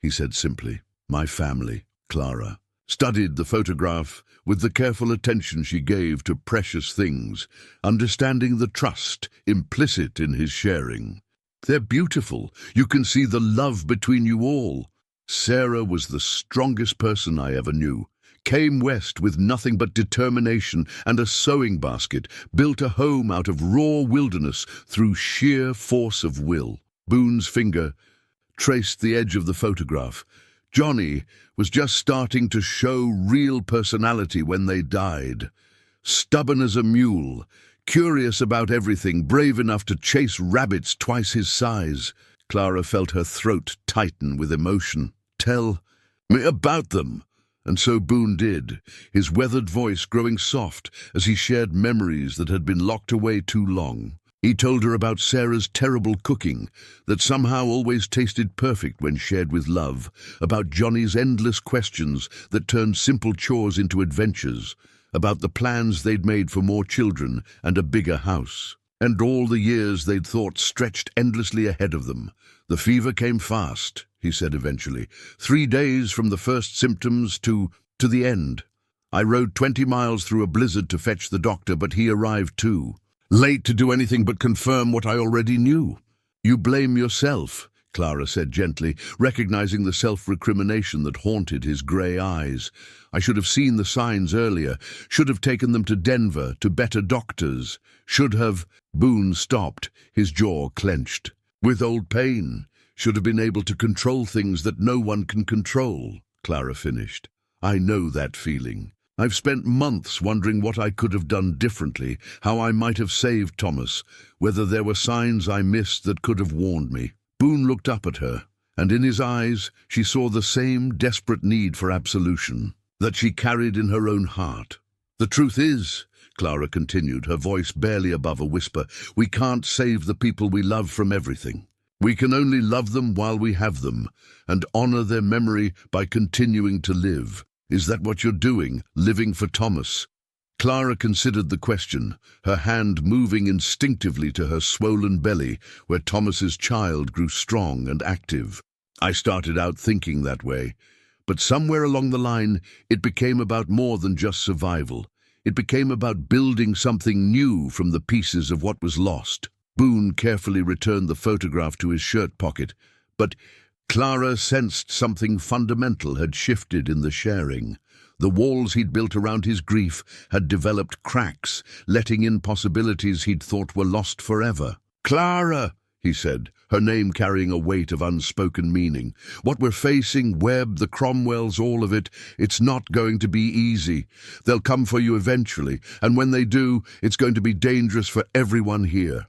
he said simply. "My family." Clara studied the photograph with the careful attention she gave to precious things, understanding the trust implicit in his sharing. "They're beautiful. You can see the love between you all. Sarah was the strongest person I ever knew. Came west with nothing but determination and a sewing basket, built a home out of raw wilderness through sheer force of will." Boone's finger traced the edge of the photograph. "Johnny was just starting to show real personality when they died. Stubborn as a mule, curious about everything, brave enough to chase rabbits twice his size." Clara felt her throat tighten with emotion. "Tell me about them." And so Boone did, his weathered voice growing soft as he shared memories that had been locked away too long. He told her about Sarah's terrible cooking, that somehow always tasted perfect when shared with love, about Johnny's endless questions that turned simple chores into adventures, about the plans they'd made for more children and a bigger house, and all the years they'd thought stretched endlessly ahead of them. "The fever came fast," he said eventually. 3 days from the first symptoms to the end. I rode 20 miles through a blizzard to fetch the doctor, but he arrived too, late to do anything but confirm what I already knew." "You blame yourself," Clara said gently, recognizing the self-recrimination that haunted his grey eyes. "I should have seen the signs earlier, should have taken them to Denver, to better doctors, should have—" Boone stopped, his jaw clenched. "With old pain, should have been able to control things that no one can control," Clara finished. "I know that feeling. I've spent months wondering what I could have done differently, how I might have saved Thomas, whether there were signs I missed that could have warned me. Boone looked up at her, and in his eyes she saw the same desperate need for absolution that she carried in her own heart. "The truth is," Clara continued, her voice barely above a whisper, "we can't save the people we love from everything. We can only love them while we have them, and honor their memory by continuing to live. Is that what you're doing, living for Thomas?" Clara considered the question, her hand moving instinctively to her swollen belly, where Thomas's child grew strong and active. "I started out thinking that way, but somewhere along the line it became about more than just survival. It became about building something new from the pieces of what was lost." Boone carefully returned the photograph to his shirt pocket, but Clara sensed something fundamental had shifted in the sharing. The walls he'd built around his grief had developed cracks, letting in possibilities he'd thought were lost forever. "Clara," he said, her name carrying a weight of unspoken meaning. "What we're facing, Webb, the Cromwells, all of it, it's not going to be easy. They'll come for you eventually, and when they do, it's going to be dangerous for everyone here.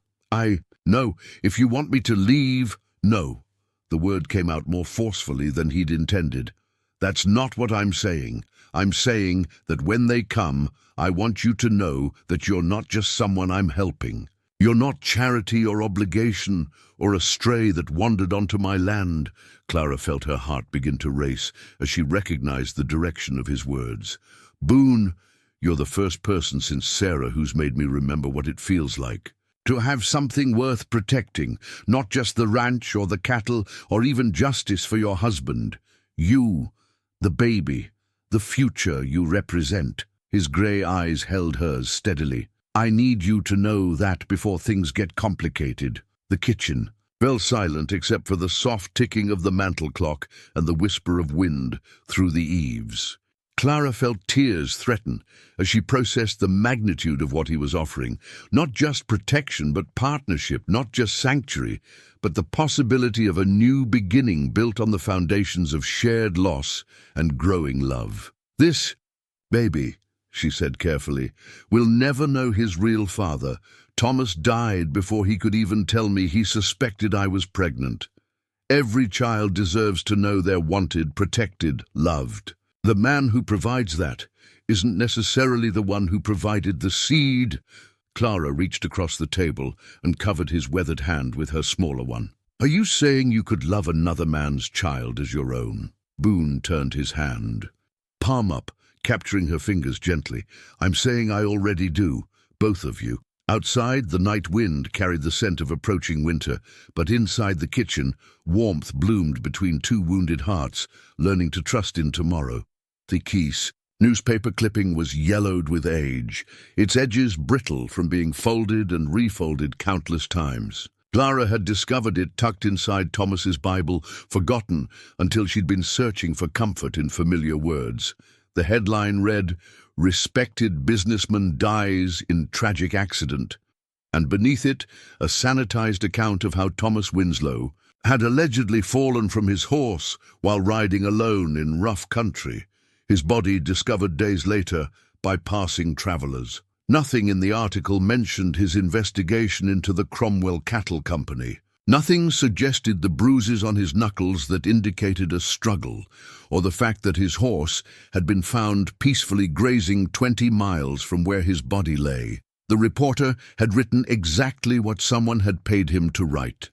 No, if you want me to leave, no." The word came out more forcefully than he'd intended. "That's not what I'm saying. I'm saying that when they come, I want you to know that you're not just someone I'm helping. You're not charity or obligation or a stray that wandered onto my land." Clara felt her heart begin to race as she recognized the direction of his words. "Boone, you're the first person since Sarah who's made me remember what it feels like to have something worth protecting, not just the ranch or the cattle or even justice for your husband. You, the baby, the future you represent." His grey eyes held hers steadily. "I need you to know that before things get complicated." The kitchen fell silent except for the soft ticking of the mantel clock and the whisper of wind through the eaves. Clara felt tears threaten as she processed the magnitude of what he was offering. Not just protection, but partnership, not just sanctuary, but the possibility of a new beginning built on the foundations of shared loss and growing love. "This baby," she said carefully, "will never know his real father. Thomas died before he could even tell me he suspected I was pregnant. Every child deserves to know they're wanted, protected, loved. The man who provides that isn't necessarily the one who provided the seed." Clara reached across the table and covered his weathered hand with her smaller one. "Are you saying you could love another man's child as your own?" Boone turned his hand, palm up, capturing her fingers gently. "I'm saying I already do, both of you." Outside, the night wind carried the scent of approaching winter, but inside the kitchen, warmth bloomed between two wounded hearts, learning to trust in tomorrow. The keys newspaper clipping was yellowed with age, its edges brittle from being folded and refolded countless times. Clara had discovered it tucked inside Thomas's Bible, forgotten until she'd been searching for comfort in familiar words. The headline read, "Respected businessman dies in tragic accident," and beneath it, a sanitized account of how Thomas Winslow had allegedly fallen from his horse while riding alone in rough country, his body discovered days later by passing travelers. Nothing in the article mentioned his investigation into the Cromwell Cattle Company. Nothing suggested the bruises on his knuckles that indicated a struggle, or the fact that his horse had been found peacefully grazing 20 miles from where his body lay. The reporter had written exactly what someone had paid him to write.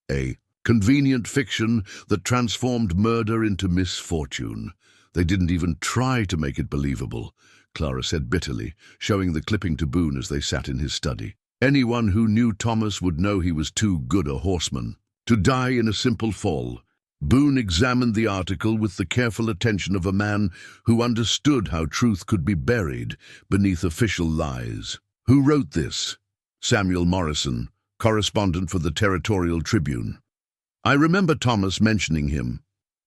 A convenient fiction that transformed murder into misfortune. They didn't even try to make it believable, Clara said bitterly, showing the clipping to Boone as they sat in his study. Anyone who knew Thomas would know he was too good a horseman to die in a simple fall. Boone examined the article with the careful attention of a man who understood how truth could be buried beneath official lies. "Who wrote this?" "Samuel Morrison, correspondent for the Territorial Tribune. I remember Thomas mentioning him.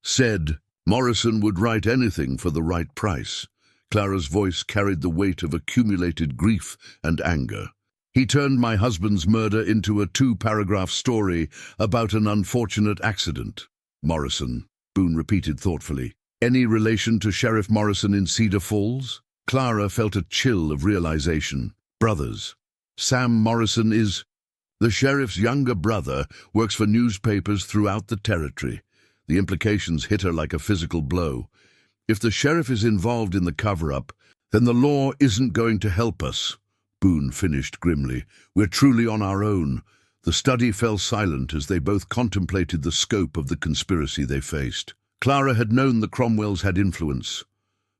Said Morrison would write anything for the right price." Clara's voice carried the weight of accumulated grief and anger. "He turned my husband's murder into a 2-paragraph story about an unfortunate accident." "Morrison," Boone repeated thoughtfully. "Any relation to Sheriff Morrison in Cedar Falls?" Clara felt a chill of realization. Brothers. Sam Morrison is... The sheriff's younger brother works for newspapers throughout the territory. The implications hit her like a physical blow. If the sheriff is involved in the cover-up, then the law isn't going to help us. Boone finished grimly. We're truly on our own. The study fell silent as they both contemplated the scope of the conspiracy they faced. Clara had known the Cromwells had influence,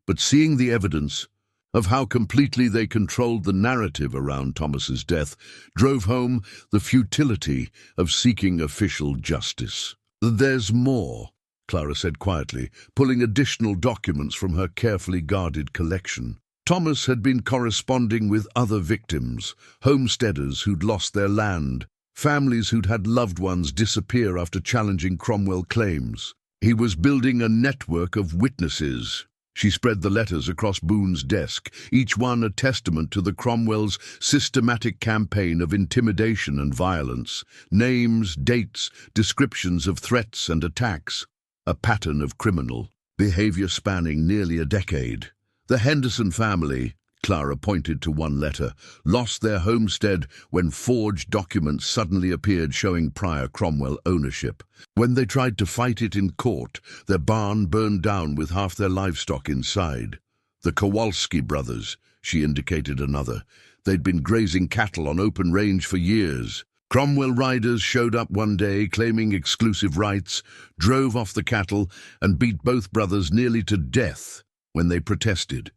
but seeing the evidence of how completely they controlled the narrative around Thomas's death drove home the futility of seeking official justice. There's more, Clara said quietly, pulling additional documents from her carefully guarded collection. Thomas had been corresponding with other victims, homesteaders who'd lost their land, families who'd had loved ones disappear after challenging Cromwell claims. He was building a network of witnesses. She spread the letters across Boone's desk, each one a testament to the Cromwell's systematic campaign of intimidation and violence. Names, dates, descriptions of threats and attacks. A pattern of criminal behavior spanning nearly a decade. The Henderson family, Clara pointed to one letter, lost their homestead when forged documents suddenly appeared showing prior Cromwell ownership. When they tried to fight it in court, their barn burned down with half their livestock inside. The Kowalski brothers, she indicated another. They'd been grazing cattle on open range for years. Cromwell riders showed up one day claiming exclusive rights, drove off the cattle, and beat both brothers nearly to death when they protested.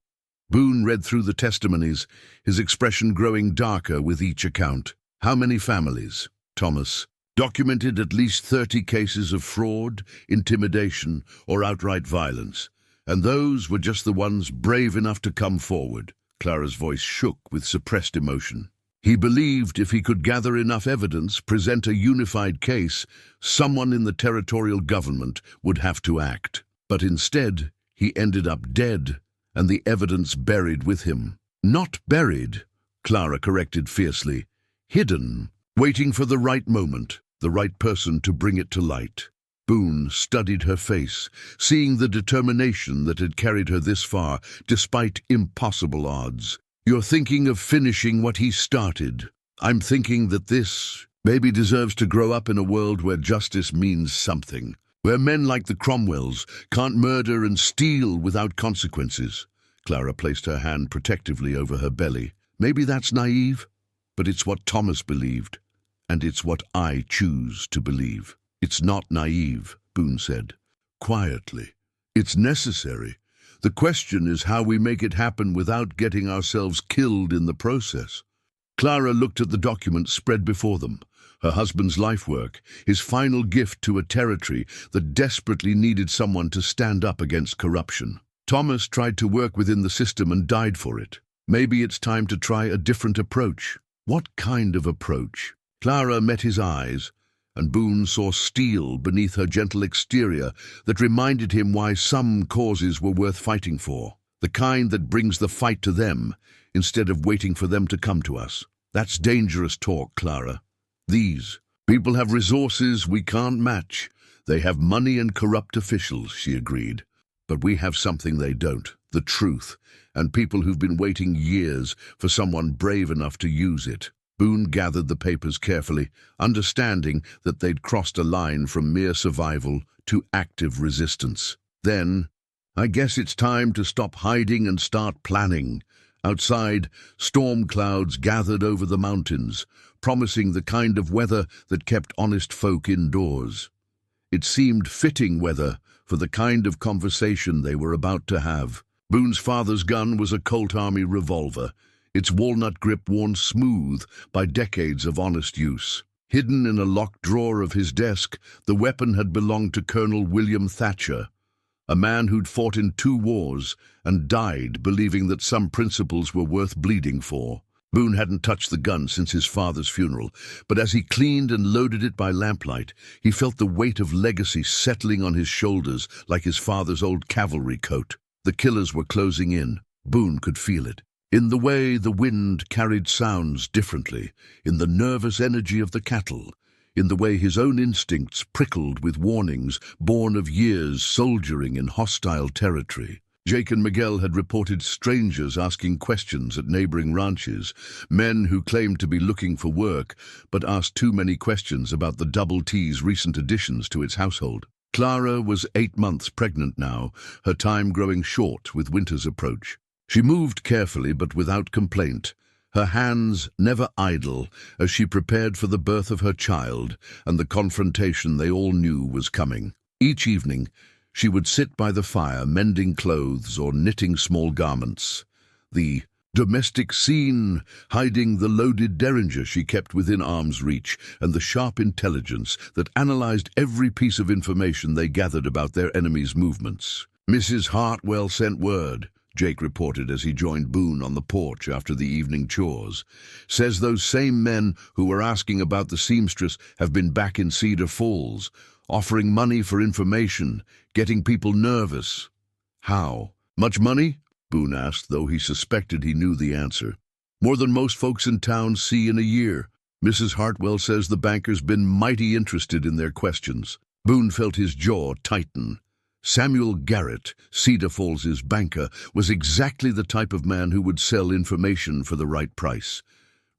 Boone read through the testimonies, his expression growing darker with each account. How many families? Thomas documented at least 30 cases of fraud, intimidation, or outright violence. And those were just the ones brave enough to come forward. Clara's voice shook with suppressed emotion. He believed if he could gather enough evidence, present a unified case, someone in the territorial government would have to act. But instead, he ended up dead, and the evidence buried with him. Not buried, Clara corrected fiercely. Hidden, waiting for the right moment, the right person to bring it to light. Boone studied her face, seeing the determination that had carried her this far, despite impossible odds. You're thinking of finishing what he started. I'm thinking that this baby deserves to grow up in a world where justice means something, where men like the Cromwells can't murder and steal without consequences. Clara placed her hand protectively over her belly. Maybe that's naive, but it's what Thomas believed, and it's what I choose to believe. It's not naive, Boone said, quietly. It's necessary. The question is how we make it happen without getting ourselves killed in the process. Clara looked at the documents spread before them. Her husband's life work, his final gift to a territory that desperately needed someone to stand up against corruption. Thomas tried to work within the system and died for it. Maybe it's time to try a different approach. What kind of approach? Clara met his eyes, and Boone saw steel beneath her gentle exterior that reminded him why some causes were worth fighting for. The kind that brings the fight to them, instead of waiting for them to come to us. That's dangerous talk, Clara. These people have resources we can't match. They have money and corrupt officials, she agreed. But we have something they don't, the truth, and people who've been waiting years for someone brave enough to use it. Boone gathered the papers carefully, understanding that they'd crossed a line from mere survival to active resistance. Then, I guess it's time to stop hiding and start planning. Outside, storm clouds gathered over the mountains, promising the kind of weather that kept honest folk indoors. It seemed fitting weather for the kind of conversation they were about to have. Boone's father's gun was a Colt Army revolver, its walnut grip worn smooth by decades of honest use. Hidden in a locked drawer of his desk, the weapon had belonged to Colonel William Thatcher, a man who'd fought in 2 wars and died believing that some principles were worth bleeding for. Boone hadn't touched the gun since his father's funeral, but as he cleaned and loaded it by lamplight, he felt the weight of legacy settling on his shoulders like his father's old cavalry coat. The killers were closing in. Boone could feel it. In the way the wind carried sounds differently, in the nervous energy of the cattle, in the way his own instincts prickled with warnings born of years soldiering in hostile territory. Jake and Miguel had reported strangers asking questions at neighboring ranches, men who claimed to be looking for work but asked too many questions about the Double T's recent additions to its household. Clara was 8 months pregnant now, her time growing short with winter's approach. She moved carefully but without complaint, her hands never idle as she prepared for the birth of her child and the confrontation they all knew was coming. Each evening, she would sit by the fire mending clothes or knitting small garments. The domestic scene, hiding the loaded derringer she kept within arm's reach and the sharp intelligence that analyzed every piece of information they gathered about their enemies' movements. "Mrs. Hartwell sent word," Jake reported as he joined Boone on the porch after the evening chores. "Says those same men who were asking about the seamstress have been back in Cedar Falls, offering money for information, getting people nervous." "How? Much money?" Boone asked, though he suspected he knew the answer. "More than most folks in town see in a year. Mrs. Hartwell says the banker's been mighty interested in their questions." Boone felt his jaw tighten. Samuel Garrett, Cedar Falls's banker, was exactly the type of man who would sell information for the right price.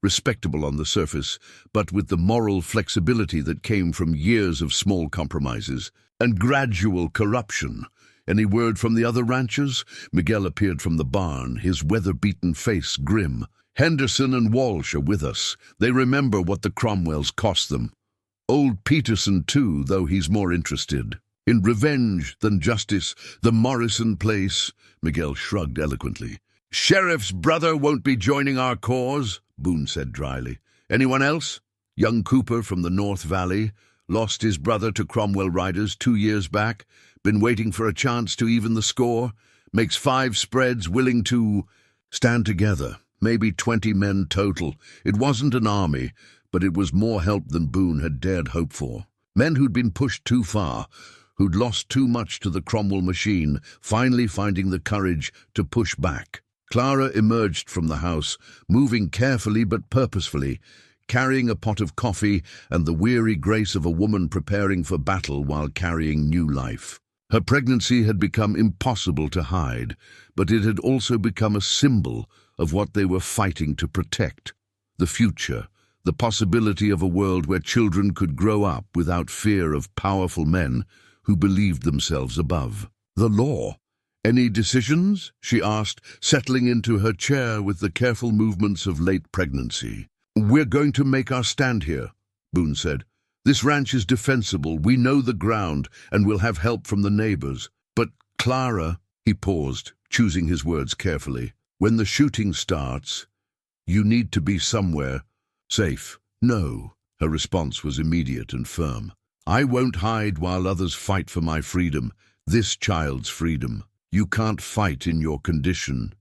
Respectable on the surface, but with the moral flexibility that came from years of small compromises and gradual corruption. "Any word from the other ranchers?" Miguel appeared from the barn, his weather-beaten face grim. "Henderson and Walsh are with us. They remember what the Cromwells cost them. Old Peterson, too, though he's more interested in revenge than justice. The Morrison place," Miguel shrugged eloquently. "Sheriff's brother won't be joining our cause," Boone said dryly. "Anyone else?" "Young Cooper from the North Valley. Lost his brother to Cromwell riders 2 years back. Been waiting for a chance to even the score. Makes 5 spreads, willing to stand together. Maybe 20 men total. It wasn't an army, but it was more help than Boone had dared hope for. Men who'd been pushed too far, who'd lost too much to the Cromwell machine, finally finding the courage to push back." Clara emerged from the house, moving carefully but purposefully, carrying a pot of coffee and the weary grace of a woman preparing for battle while carrying new life. Her pregnancy had become impossible to hide, but it had also become a symbol of what they were fighting to protect. The future, the possibility of a world where children could grow up without fear of powerful men who believed themselves above the law. "Any decisions?" she asked, settling into her chair with the careful movements of late pregnancy. "We're going to make our stand here," Boone said. "This ranch is defensible, we know the ground, and we'll have help from the neighbors. But, Clara," he paused, choosing his words carefully, "when the shooting starts, you need to be somewhere safe." "No," her response was immediate and firm. "I won't hide while others fight for my freedom, this child's freedom. You can't fight in your condition."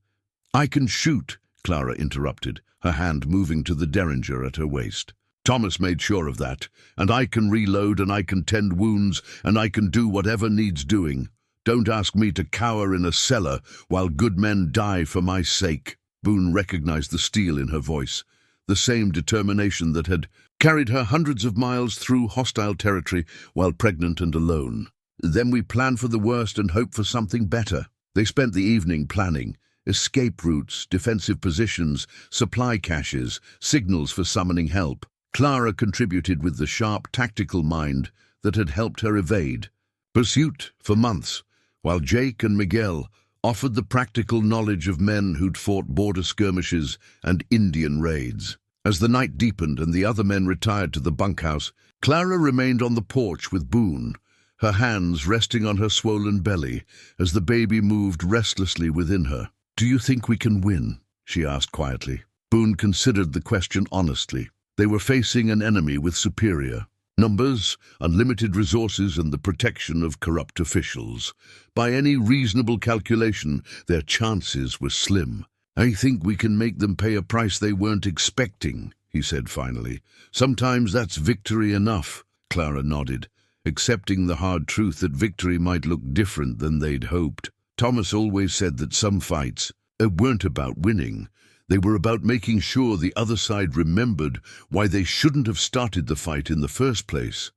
"I can shoot," Clara interrupted, her hand moving to the derringer at her waist. "Thomas made sure of that, and I can reload and I can tend wounds and I can do whatever needs doing. Don't ask me to cower in a cellar while good men die for my sake." Boone recognized the steel in her voice, the same determination that had carried her hundreds of miles through hostile territory while pregnant and alone. "Then we plan for the worst and hope for something better." They spent the evening planning escape routes, defensive positions, supply caches, signals for summoning help. Clara contributed with the sharp tactical mind that had helped her evade pursuit for months, while Jake and Miguel offered the practical knowledge of men who'd fought border skirmishes and Indian raids. As the night deepened and the other men retired to the bunkhouse, Clara remained on the porch with Boone, her hands resting on her swollen belly as the baby moved restlessly within her. "Do you think we can win?" she asked quietly. Boone considered the question honestly. They were facing an enemy with superior numbers, unlimited resources, and the protection of corrupt officials. By any reasonable calculation, their chances were slim. "I think we can make them pay a price they weren't expecting," he said finally. "Sometimes that's victory enough." Clara nodded, accepting the hard truth that victory might look different than they'd hoped. Thomas always said that some fights weren't about winning. They were about making sure the other side remembered why they shouldn't have started the fight in the first place.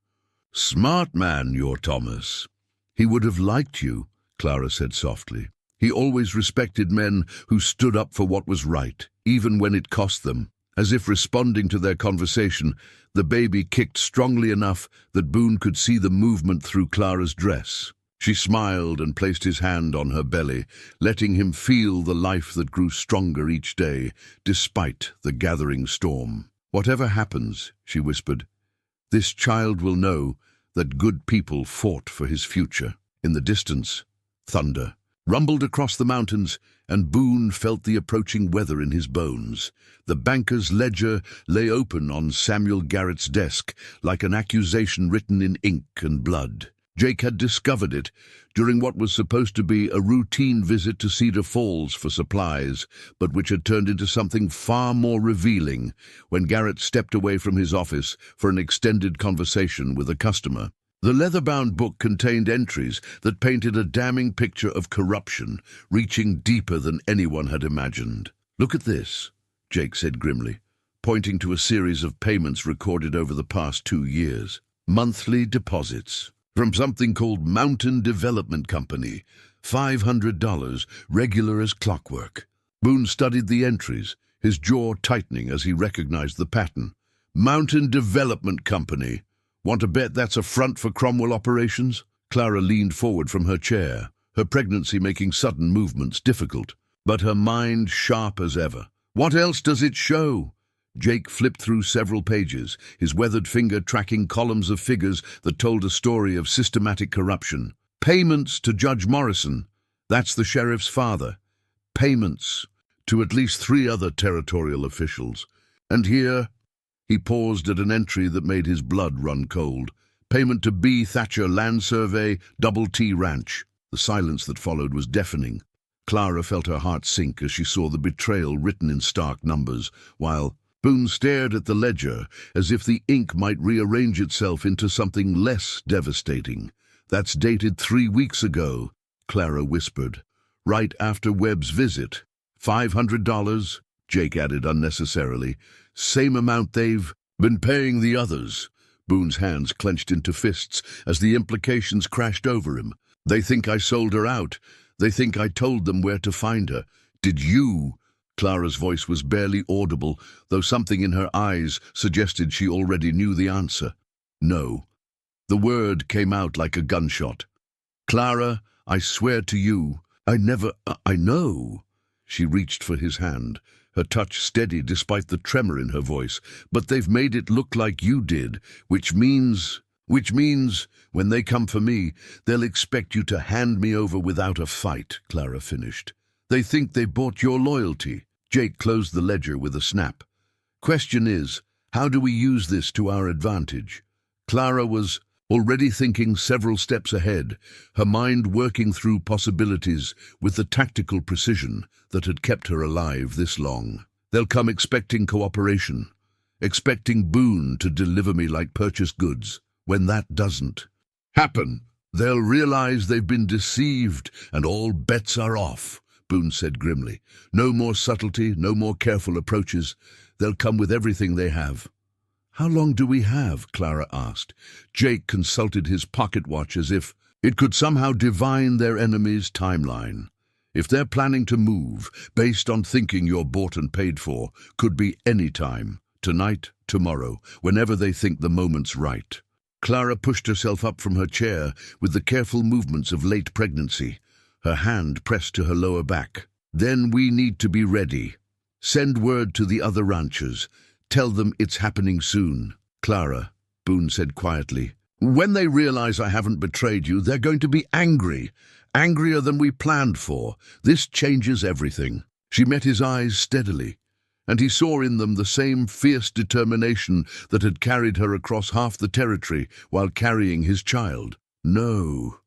"Smart man, your Thomas." "He would have liked you," Clara said softly. He always respected men who stood up for what was right, even when it cost them. As if responding to their conversation, the baby kicked strongly enough that Boone could see the movement through Clara's dress. She smiled and placed his hand on her belly, letting him feel the life that grew stronger each day, despite the gathering storm. "Whatever happens," she whispered, "this child will know that good people fought for his future." In the distance, thunder rumbled across the mountains, and Boone felt the approaching weather in his bones. The banker's ledger lay open on Samuel Garrett's desk, like an accusation written in ink and blood. Jake had discovered it during what was supposed to be a routine visit to Cedar Falls for supplies, but which had turned into something far more revealing when Garrett stepped away from his office for an extended conversation with a customer. The leather-bound book contained entries that painted a damning picture of corruption, reaching deeper than anyone had imagined. "Look at this," Jake said grimly, pointing to a series of payments recorded over the past 2 years. Monthly deposits. From something called Mountain Development Company, $500, regular as clockwork. Boone studied the entries, his jaw tightening as he recognized the pattern. Mountain Development Company. Want to bet that's a front for Cromwell operations? Clara leaned forward from her chair, her pregnancy making sudden movements difficult, but her mind sharp as ever. "What else does it show?" Jake flipped through several pages, his weathered finger tracking columns of figures that told a story of systematic corruption. Payments to Judge Morrison, that's the sheriff's father. Payments to at least 3 other territorial officials. And here, he paused at an entry that made his blood run cold. Payment to B. Thatcher Land Survey, Double T Ranch. The silence that followed was deafening. Clara felt her heart sink as she saw the betrayal written in stark numbers, while Boone stared at the ledger as if the ink might rearrange itself into something less devastating. "That's dated 3 weeks ago," Clara whispered. "Right after Webb's visit. $500, Jake added unnecessarily. "Same amount they've been paying the others." Boone's hands clenched into fists as the implications crashed over him. "They think I sold her out. They think I told them where to find her. Did you?" Clara's voice was barely audible, though something in her eyes suggested she already knew the answer. "No." The word came out like a gunshot. "Clara, I swear to you, I know." She reached for his hand, her touch steady despite the tremor in her voice. "But they've made it look like you did, which means, when they come for me, they'll expect you to hand me over without a fight," Clara finished. "They think they bought your loyalty." Jake closed the ledger with a snap. "Question is, how do we use this to our advantage?" Clara was already thinking several steps ahead, her mind working through possibilities with the tactical precision that had kept her alive this long. "They'll come expecting cooperation, expecting Boone to deliver me like purchased goods. When that doesn't happen, they'll realize they've been deceived and all bets are off," Boone said grimly. "No more subtlety, no more careful approaches. They'll come with everything they have." "How long do we have?" Clara asked. Jake consulted his pocket watch as if it could somehow divine their enemy's timeline. "If they're planning to move, based on thinking you're bought and paid for, could be any time. Tonight, tomorrow, whenever they think the moment's right." Clara pushed herself up from her chair with the careful movements of late pregnancy, her hand pressed to her lower back. "Then we need to be ready. Send word to the other ranchers. Tell them it's happening soon." "Clara," Boone said quietly, "when they realize I haven't betrayed you, they're going to be angry. Angrier than we planned for. This changes everything." She met his eyes steadily, and he saw in them the same fierce determination that had carried her across half the territory while carrying his child. "No,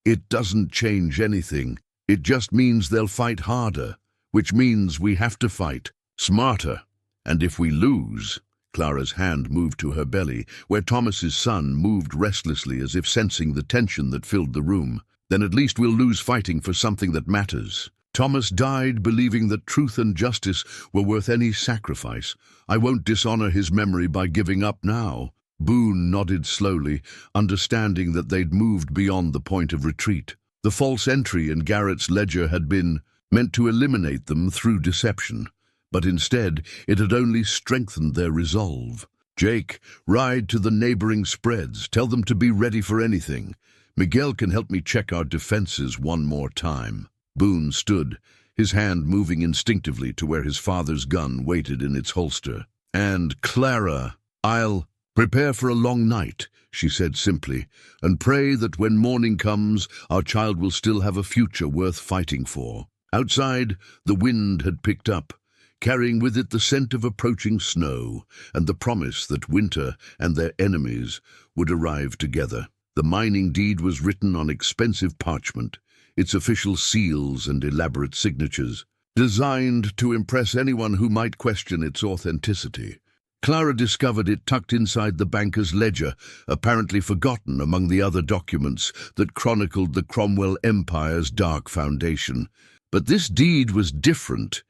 it doesn't change anything. It just means they'll fight harder, which means we have to fight smarter. And if we lose—" Clara's hand moved to her belly, where Thomas's son moved restlessly as if sensing the tension that filled the room. "Then at least we'll lose fighting for something that matters. Thomas died believing that truth and justice were worth any sacrifice. I won't dishonor his memory by giving up now." Boone nodded slowly, understanding that they'd moved beyond the point of retreat. The false entry in Garrett's ledger had been meant to eliminate them through deception, but instead it had only strengthened their resolve. "Jake, ride to the neighboring spreads. Tell them to be ready for anything. Miguel can help me check our defenses one more time." Boone stood, his hand moving instinctively to where his father's gun waited in its holster. "And Clara, I'll prepare for a long night," she said simply, "and pray that when morning comes, our child will still have a future worth fighting for." Outside, the wind had picked up, carrying with it the scent of approaching snow and the promise that winter and their enemies would arrive together. The mining deed was written on expensive parchment, its official seals and elaborate signatures, designed to impress anyone who might question its authenticity. Clara discovered it tucked inside the banker's ledger, apparently forgotten among the other documents that chronicled the Cromwell Empire's dark foundation. But this deed was different.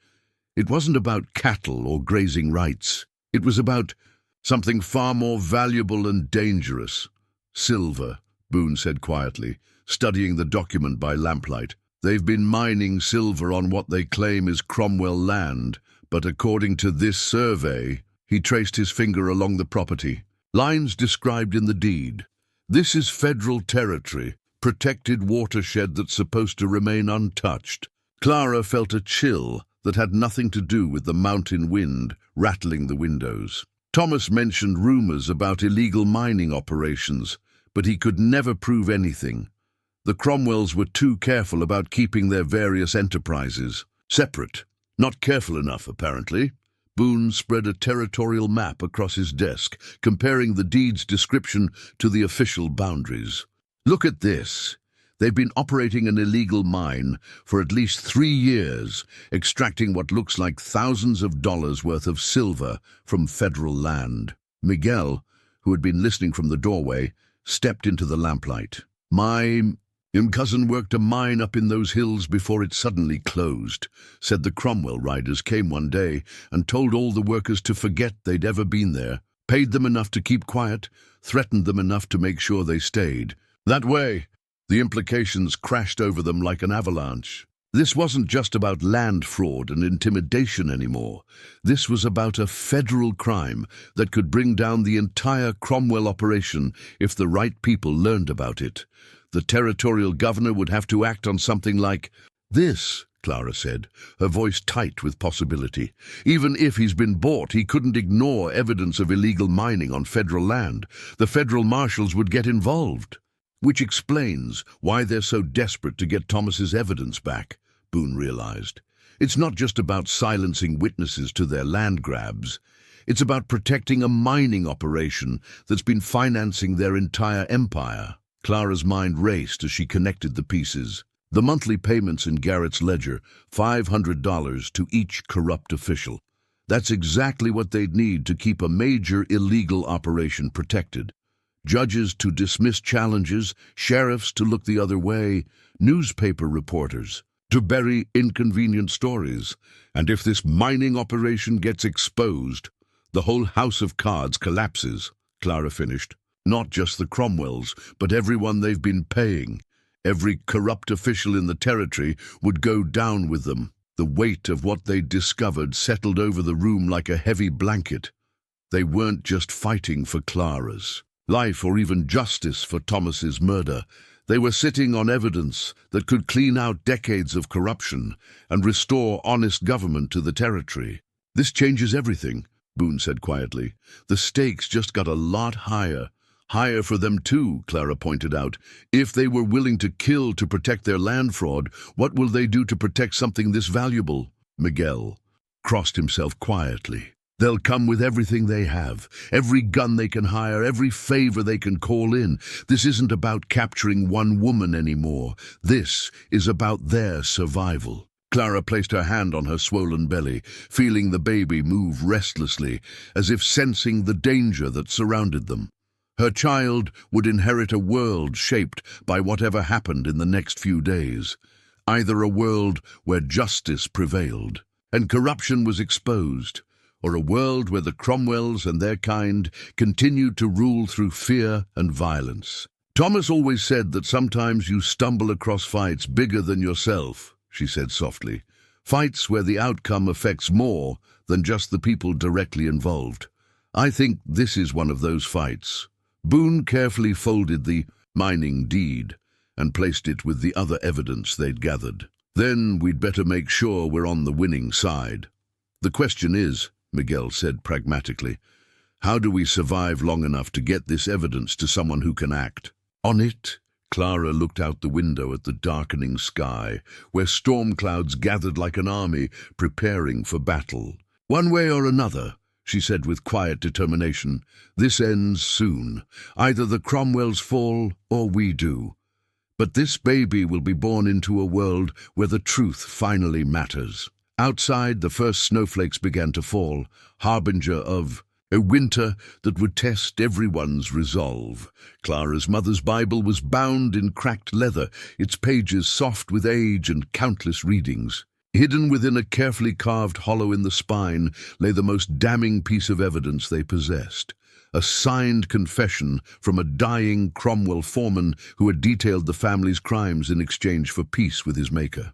It wasn't about cattle or grazing rights. It was about something far more valuable and dangerous. "Silver," Boone said quietly, studying the document by lamplight. "They've been mining silver on what they claim is Cromwell land, but according to this survey," he traced his finger along the property, "lines described in the deed. This is federal territory, protected watershed that's supposed to remain untouched." Clara felt a chill that had nothing to do with the mountain wind rattling the windows. Thomas mentioned rumors about illegal mining operations, but he could never prove anything. The Cromwells were too careful about keeping their various enterprises separate. Not careful enough, apparently. Boone spread a territorial map across his desk, comparing the deed's description to the official boundaries. "Look at this. They've been operating an illegal mine for at least 3 years, extracting what looks like thousands of dollars worth of silver from federal land." Miguel, who had been listening from the doorway, stepped into the lamplight. My cousin worked a mine up in those hills before it suddenly closed," said. "The Cromwell riders came one day and told all the workers to forget they'd ever been there, paid them enough to keep quiet, threatened them enough to make sure they stayed. That way, the implications crashed over them like an avalanche. This wasn't just about land fraud and intimidation anymore. This was about a federal crime that could bring down the entire Cromwell operation if the right people learned about it. The territorial governor would have to act on something like this," Clara said, her voice tight with possibility. "Even if he's been bought, he couldn't ignore evidence of illegal mining on federal land. The federal marshals would get involved." "Which explains why they're so desperate to get Thomas's evidence back," Boone realized. "It's not just about silencing witnesses to their land grabs. It's about protecting a mining operation that's been financing their entire empire." Clara's mind raced as she connected the pieces. The monthly payments in Garrett's ledger, $500 to each corrupt official. That's exactly what they'd need to keep a major illegal operation protected. Judges to dismiss challenges, sheriffs to look the other way, newspaper reporters to bury inconvenient stories. And if this mining operation gets exposed, the whole house of cards collapses, Clara finished. Not just the Cromwells, but everyone they've been paying. Every corrupt official in the territory would go down with them. The weight of what they'd discovered settled over the room like a heavy blanket. They weren't just fighting for Clara's life or even justice for Thomas's murder. They were sitting on evidence that could clean out decades of corruption and restore honest government to the territory. "This changes everything," Boone said quietly. "The stakes just got a lot higher." "Higher for them too," Clara pointed out. "If they were willing to kill to protect their land fraud, what will they do to protect something this valuable?" Miguel crossed himself quietly. "They'll come with everything they have, every gun they can hire, every favor they can call in. This isn't about capturing one woman anymore. This is about their survival." Clara placed her hand on her swollen belly, feeling the baby move restlessly, as if sensing the danger that surrounded them. Her child would inherit a world shaped by whatever happened in the next few days, either a world where justice prevailed and corruption was exposed, or a world where the Cromwells and their kind continued to rule through fear and violence. Thomas always said that sometimes you stumble across fights bigger than yourself, she said softly. Fights where the outcome affects more than just the people directly involved. I think this is one of those fights. Boone carefully folded the mining deed and placed it with the other evidence they'd gathered. Then we'd better make sure we're on the winning side. The question is, Miguel said pragmatically, how do we survive long enough to get this evidence to someone who can act on it? Clara looked out the window at the darkening sky, where storm clouds gathered like an army preparing for battle. One way or another, she said with quiet determination, this ends soon. Either the Cromwells fall or we do. But this baby will be born into a world where the truth finally matters. Outside, the first snowflakes began to fall, harbinger of a winter that would test everyone's resolve. Clara's mother's Bible was bound in cracked leather, its pages soft with age and countless readings. Hidden within a carefully carved hollow in the spine lay the most damning piece of evidence they possessed. A signed confession from a dying Cromwell foreman who had detailed the family's crimes in exchange for peace with his maker.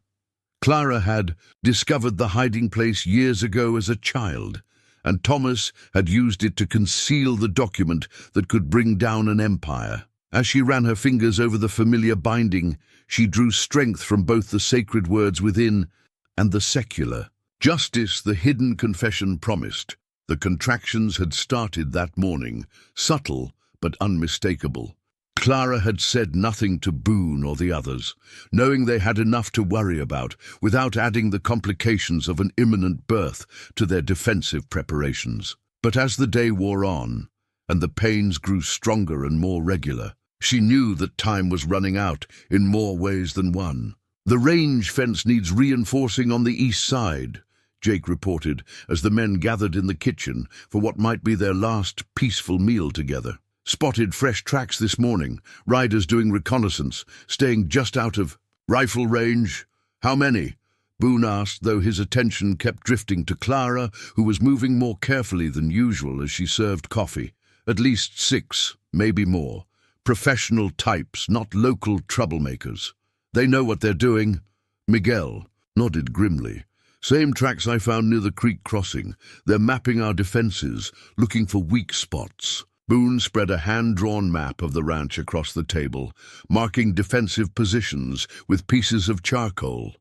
Clara had discovered the hiding place years ago as a child, and Thomas had used it to conceal the document that could bring down an empire. As she ran her fingers over the familiar binding, she drew strength from both the sacred words within and the secular. Justice, the hidden confession promised. The contractions had started that morning, subtle but unmistakable. Clara had said nothing to Boone or the others, knowing they had enough to worry about, without adding the complications of an imminent birth to their defensive preparations. But as the day wore on, and the pains grew stronger and more regular, she knew that time was running out in more ways than one. The range fence needs reinforcing on the east side, Jake reported as the men gathered in the kitchen for what might be their last peaceful meal together. Spotted fresh tracks this morning, riders doing reconnaissance, staying just out of rifle range. How many? Boone asked, though his attention kept drifting to Clara, who was moving more carefully than usual as she served coffee. At least 6, maybe more. Professional types, not local troublemakers. They know what they're doing. Miguel nodded grimly. Same tracks I found near the creek crossing. They're mapping our defenses, looking for weak spots. Boone spread a hand-drawn map of the ranch across the table, marking defensive positions with pieces of charcoal.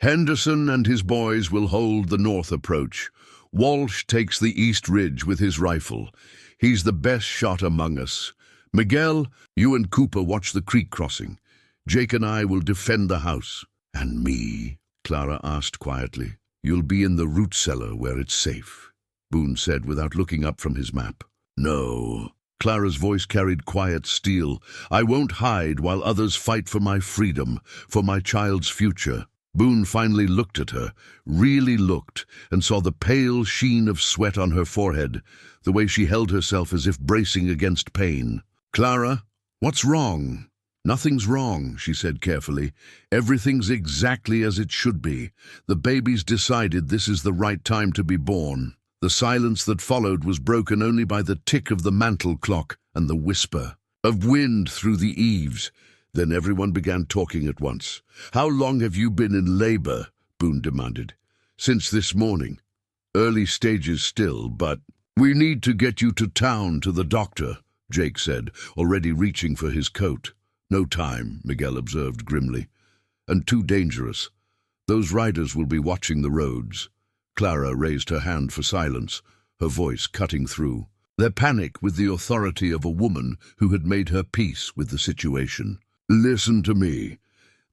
Henderson and his boys will hold the north approach. Walsh takes the east ridge with his rifle. He's the best shot among us. Miguel, you and Cooper watch the creek crossing. Jake and I will defend the house. And me? Clara asked quietly. You'll be in the root cellar where it's safe, Boone said without looking up from his map. No. Clara's voice carried quiet steel. I won't hide while others fight for my freedom, for my child's future. Boone finally looked at her, really looked, and saw the pale sheen of sweat on her forehead, the way she held herself as if bracing against pain. Clara, what's wrong? Nothing's wrong, she said carefully. Everything's exactly as it should be. The baby's decided this is the right time to be born. The silence that followed was broken only by the tick of the mantel clock and the whisper of wind through the eaves. Then everyone began talking at once. How long have you been in labor? Boone demanded. Since this morning. Early stages still, but we need to get you to town to the doctor, Jake said, already reaching for his coat. No time, Miguel observed grimly. And too dangerous. Those riders will be watching the roads. Clara raised her hand for silence, her voice cutting through. Their panic with the authority of a woman who had made her peace with the situation. Listen to me.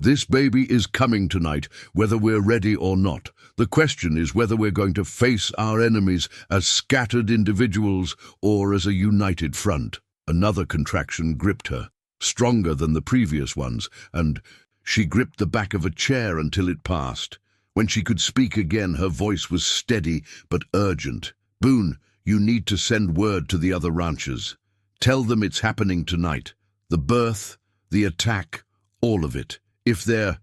This baby is coming tonight, whether we're ready or not. The question is whether we're going to face our enemies as scattered individuals or as a united front. Another contraction gripped her, stronger than the previous ones, and she gripped the back of a chair until it passed. When she could speak again, her voice was steady but urgent. Boone, you need to send word to the other ranchers. Tell them it's happening tonight. The birth, the attack, all of it. If they're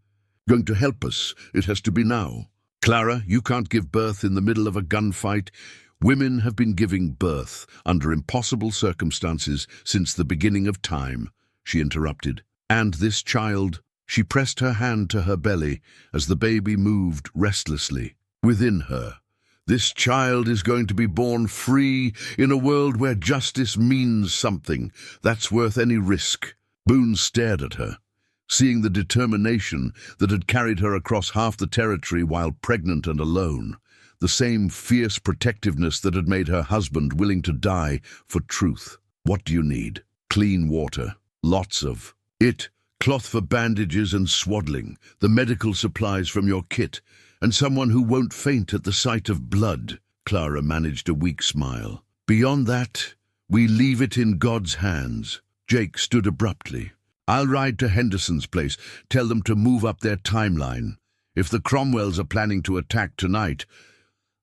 going to help us, it has to be now. Clara, you can't give birth in the middle of a gunfight. Women have been giving birth under impossible circumstances since the beginning of time. she interrupted. And this child, she pressed her hand to her belly as the baby moved restlessly. Within her, this child is going to be born free in a world where justice means something that's worth any risk. Boone stared at her, seeing the determination that had carried her across half the territory while pregnant and alone, the same fierce protectiveness that had made her husband willing to die for truth. What do you need? Clean water. Lots of it. Cloth for bandages and swaddling, the medical supplies from your kit, and someone who won't faint at the sight of blood. Clara managed a weak smile. Beyond that, we leave it in God's hands. Jake stood abruptly. I'll ride to Henderson's place, tell them to move up their timeline. If the Cromwells are planning to attack tonight,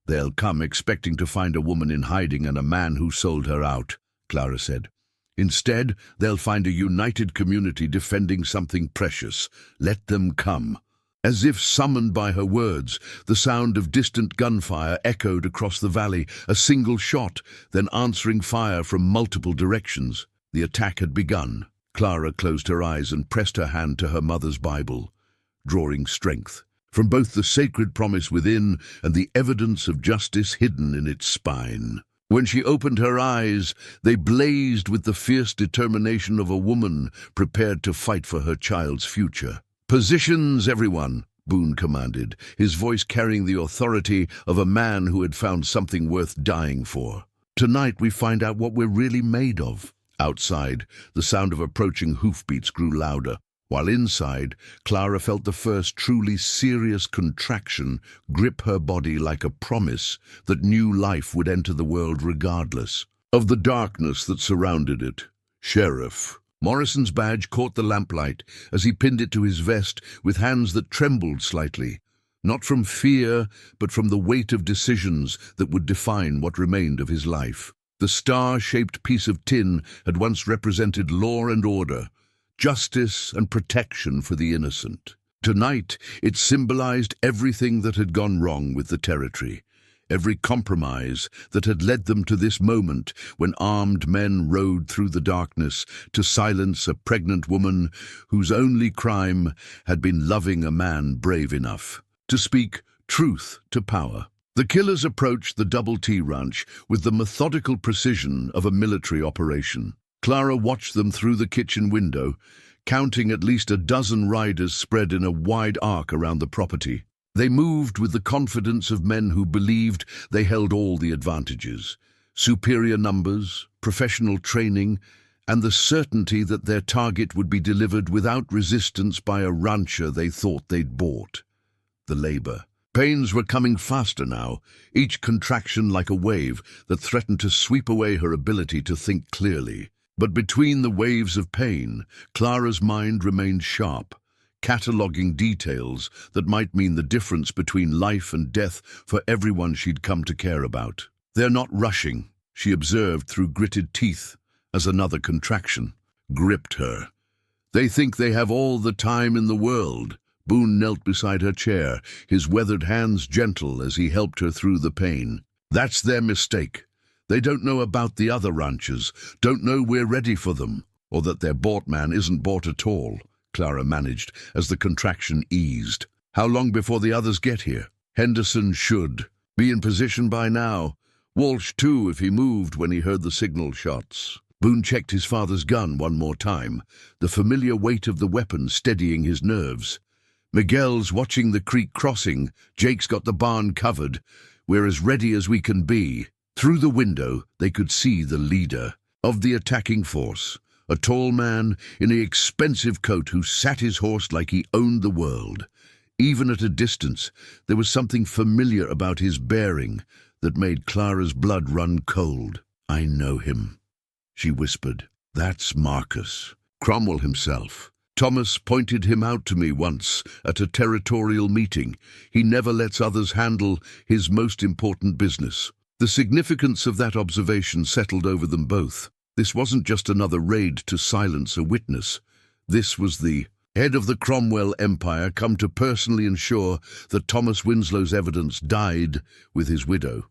they'll come expecting to find a woman in hiding and a man who sold her out, Clara said. Instead, they'll find a united community defending something precious. Let them come. As if summoned by her words, the sound of distant gunfire echoed across the valley, a single shot, then answering fire from multiple directions. The attack had begun. Clara closed her eyes and pressed her hand to her mother's Bible, drawing strength from both the sacred promise within and the evidence of justice hidden in its spine. When she opened her eyes, they blazed with the fierce determination of a woman prepared to fight for her child's future. Positions, everyone, Boone commanded, his voice carrying the authority of a man who had found something worth dying for. Tonight we find out what we're really made of. Outside, the sound of approaching hoofbeats grew louder, while inside, Clara felt the first truly serious contraction grip her body like a promise that new life would enter the world regardless of the darkness that surrounded it. Sheriff. Morrison's badge caught the lamplight as he pinned it to his vest with hands that trembled slightly, not from fear, but from the weight of decisions that would define what remained of his life. The star-shaped piece of tin had once represented law and order, justice and protection for the innocent. Tonight, it symbolized everything that had gone wrong with the territory, every compromise that had led them to this moment when armed men rode through the darkness to silence a pregnant woman whose only crime had been loving a man brave enough to speak truth to power. The killers approached the Double T Ranch with the methodical precision of a military operation. Clara watched them through the kitchen window, counting at least a dozen riders spread in a wide arc around the property. They moved with the confidence of men who believed they held all the advantages: superior numbers, professional training, and the certainty that their target would be delivered without resistance by a rancher they thought they'd bought. The labor. Pains were coming faster now, each contraction like a wave that threatened to sweep away her ability to think clearly. But between the waves of pain, Clara's mind remained sharp, cataloguing details that might mean the difference between life and death for everyone she'd come to care about. They're not rushing, she observed through gritted teeth as another contraction gripped her. They think they have all the time in the world. Boone knelt beside her chair, his weathered hands gentle as he helped her through the pain. That's their mistake. They don't know about the other ranchers, don't know we're ready for them, or that their bought man isn't bought at all, Clara managed as the contraction eased. How long before the others get here? Henderson should be in position by now. Walsh too, if he moved when he heard the signal shots. Boone checked his father's gun one more time, the familiar weight of the weapon steadying his nerves. Miguel's watching the creek crossing, Jake's got the barn covered. We're as ready as we can be. Through the window, they could see the leader of the attacking force, a tall man in an expensive coat who sat his horse like he owned the world. Even at a distance, there was something familiar about his bearing that made Clara's blood run cold. I know him, she whispered. That's Marcus, Cromwell himself. Thomas pointed him out to me once at a territorial meeting. He never lets others handle his most important business. The significance of that observation settled over them both. This wasn't just another raid to silence a witness. This was the head of the Cromwell Empire come to personally ensure that Thomas Winslow's evidence died with his widow.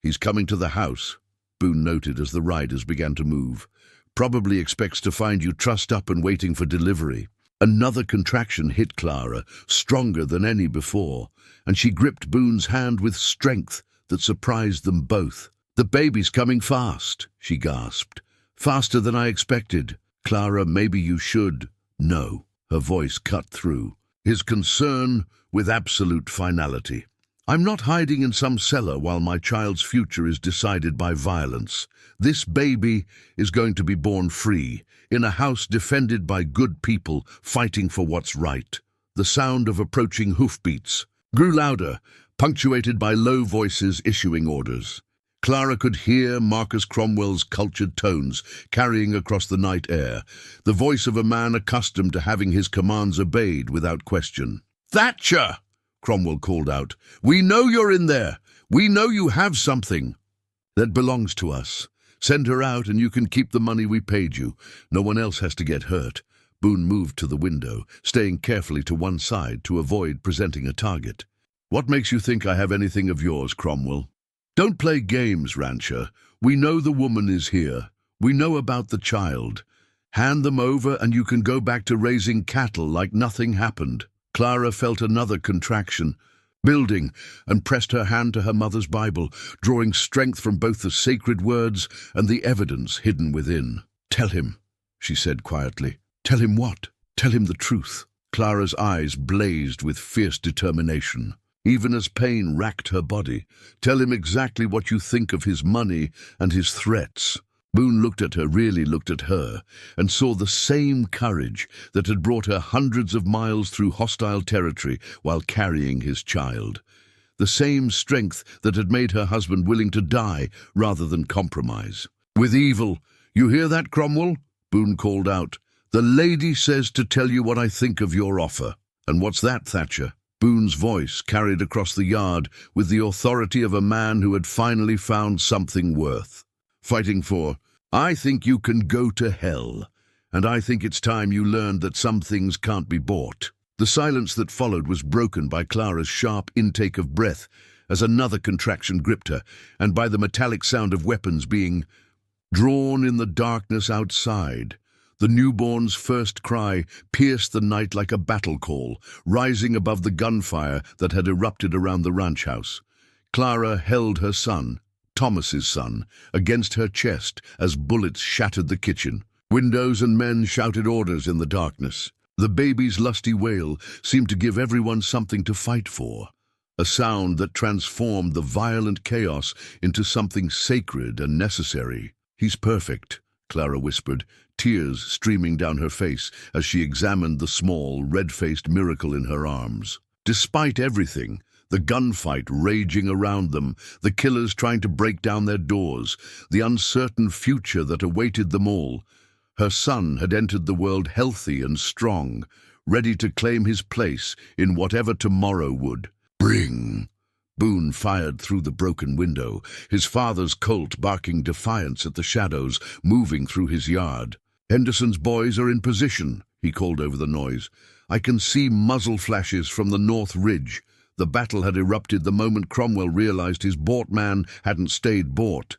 He's coming to the house, Boone noted as the riders began to move. Probably expects to find you trussed up and waiting for delivery. Another contraction hit Clara, stronger than any before, and she gripped Boone's hand with strength that surprised them both. "The baby's coming fast," she gasped. "Faster than I expected. Clara, maybe you should." "No," her voice cut through, his concern with absolute finality. "I'm not hiding in some cellar while my child's future is decided by violence. This baby is going to be born free, in a house defended by good people fighting for what's right." The sound of approaching hoofbeats grew louder, punctuated by low voices issuing orders. Clara could hear Marcus Cromwell's cultured tones carrying across the night air, the voice of a man accustomed to having his commands obeyed without question. "Thatcher!" Cromwell called out. "We know you're in there. We know you have something that belongs to us. Send her out and you can keep the money we paid you. No one else has to get hurt." Boone moved to the window, staying carefully to one side to avoid presenting a target. "What makes you think I have anything of yours, Cromwell?" "Don't play games, rancher. We know the woman is here. We know about the child. Hand them over and you can go back to raising cattle like nothing happened." Clara felt another contraction, building, and pressed her hand to her mother's Bible, drawing strength from both the sacred words and the evidence hidden within. "Tell him," she said quietly. "Tell him what?" "Tell him the truth." Clara's eyes blazed with fierce determination, even as pain racked her body. "Tell him exactly what you think of his money and his threats." Boone looked at her, really looked at her, and saw the same courage that had brought her hundreds of miles through hostile territory while carrying his child. The same strength that had made her husband willing to die rather than compromise. "With evil, you hear that, Cromwell?" Boone called out. "The lady says to tell you what I think of your offer." "And what's that, Thatcher?" Boone's voice carried across the yard with the authority of a man who had finally found something worth fighting for. "I think you can go to hell, and I think it's time you learned that some things can't be bought." The silence that followed was broken by Clara's sharp intake of breath as another contraction gripped her, and by the metallic sound of weapons being drawn in the darkness outside. The newborn's first cry pierced the night like a battle call, rising above the gunfire that had erupted around the ranch house. Clara held her son, Thomas's son, against her chest as bullets shattered the kitchen. Windows and men shouted orders in the darkness. The baby's lusty wail seemed to give everyone something to fight for, a sound that transformed the violent chaos into something sacred and necessary. "He's perfect," Clara whispered, tears streaming down her face as she examined the small, red-faced miracle in her arms. Despite everything, the gunfight raging around them, the killers trying to break down their doors, the uncertain future that awaited them all, her son had entered the world healthy and strong, ready to claim his place in whatever tomorrow would bring. Boone fired through the broken window, his father's colt barking defiance at the shadows moving through his yard. "Henderson's boys are in position," he called over the noise. "I can see muzzle flashes from the north ridge." The battle had erupted the moment Cromwell realized his bought man hadn't stayed bought.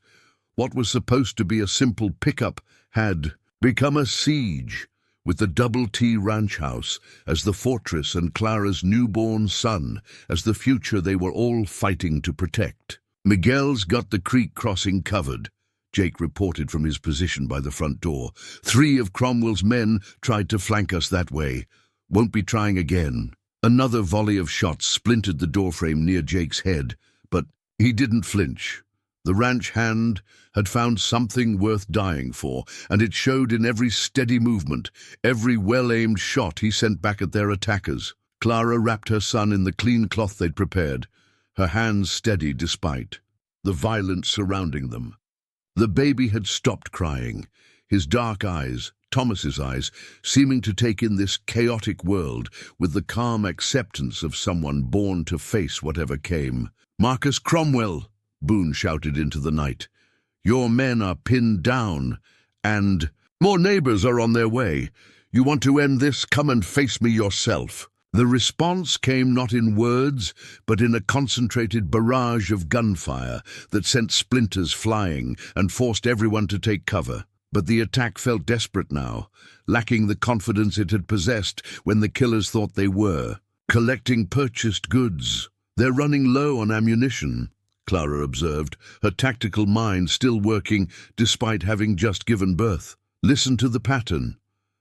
What was supposed to be a simple pickup had become a siege, with the Double T ranch house as the fortress and Clara's newborn son as the future they were all fighting to protect. "Miguel's got the creek crossing covered," Jake reported from his position by the front door. "3 of Cromwell's men tried to flank us that way. Won't be trying again." Another volley of shots splintered the doorframe near Jake's head, but he didn't flinch. The ranch hand had found something worth dying for, and it showed in every steady movement, every well-aimed shot he sent back at their attackers. Clara wrapped her son in the clean cloth they'd prepared, her hands steady despite the violence surrounding them. The baby had stopped crying, his dark eyes, Thomas's eyes, seeming to take in this chaotic world with the calm acceptance of someone born to face whatever came. "Marcus Cromwell," Boone shouted into the night, "your men are pinned down, and more neighbors are on their way. You want to end this? Come and face me yourself." The response came not in words, but in a concentrated barrage of gunfire that sent splinters flying and forced everyone to take cover. But the attack felt desperate now, lacking the confidence it had possessed when the killers thought they were. Collecting purchased goods. They're running low on ammunition, Clara observed, her tactical mind still working despite having just given birth. Listen to the pattern.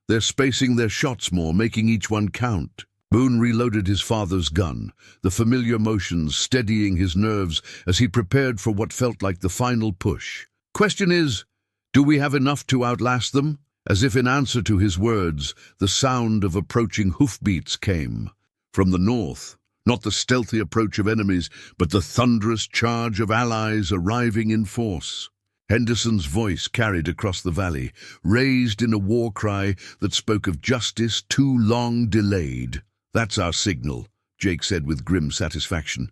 They're spacing their shots more, making each one count. Boone reloaded his father's gun, the familiar motions steadying his nerves as he prepared for what felt like the final push. Question is, do we have enough to outlast them? As if in answer to his words, the sound of approaching hoofbeats came. From the north, not the stealthy approach of enemies, but the thunderous charge of allies arriving in force. Henderson's voice carried across the valley, raised in a war cry that spoke of justice too long delayed. That's our signal, Jake said with grim satisfaction.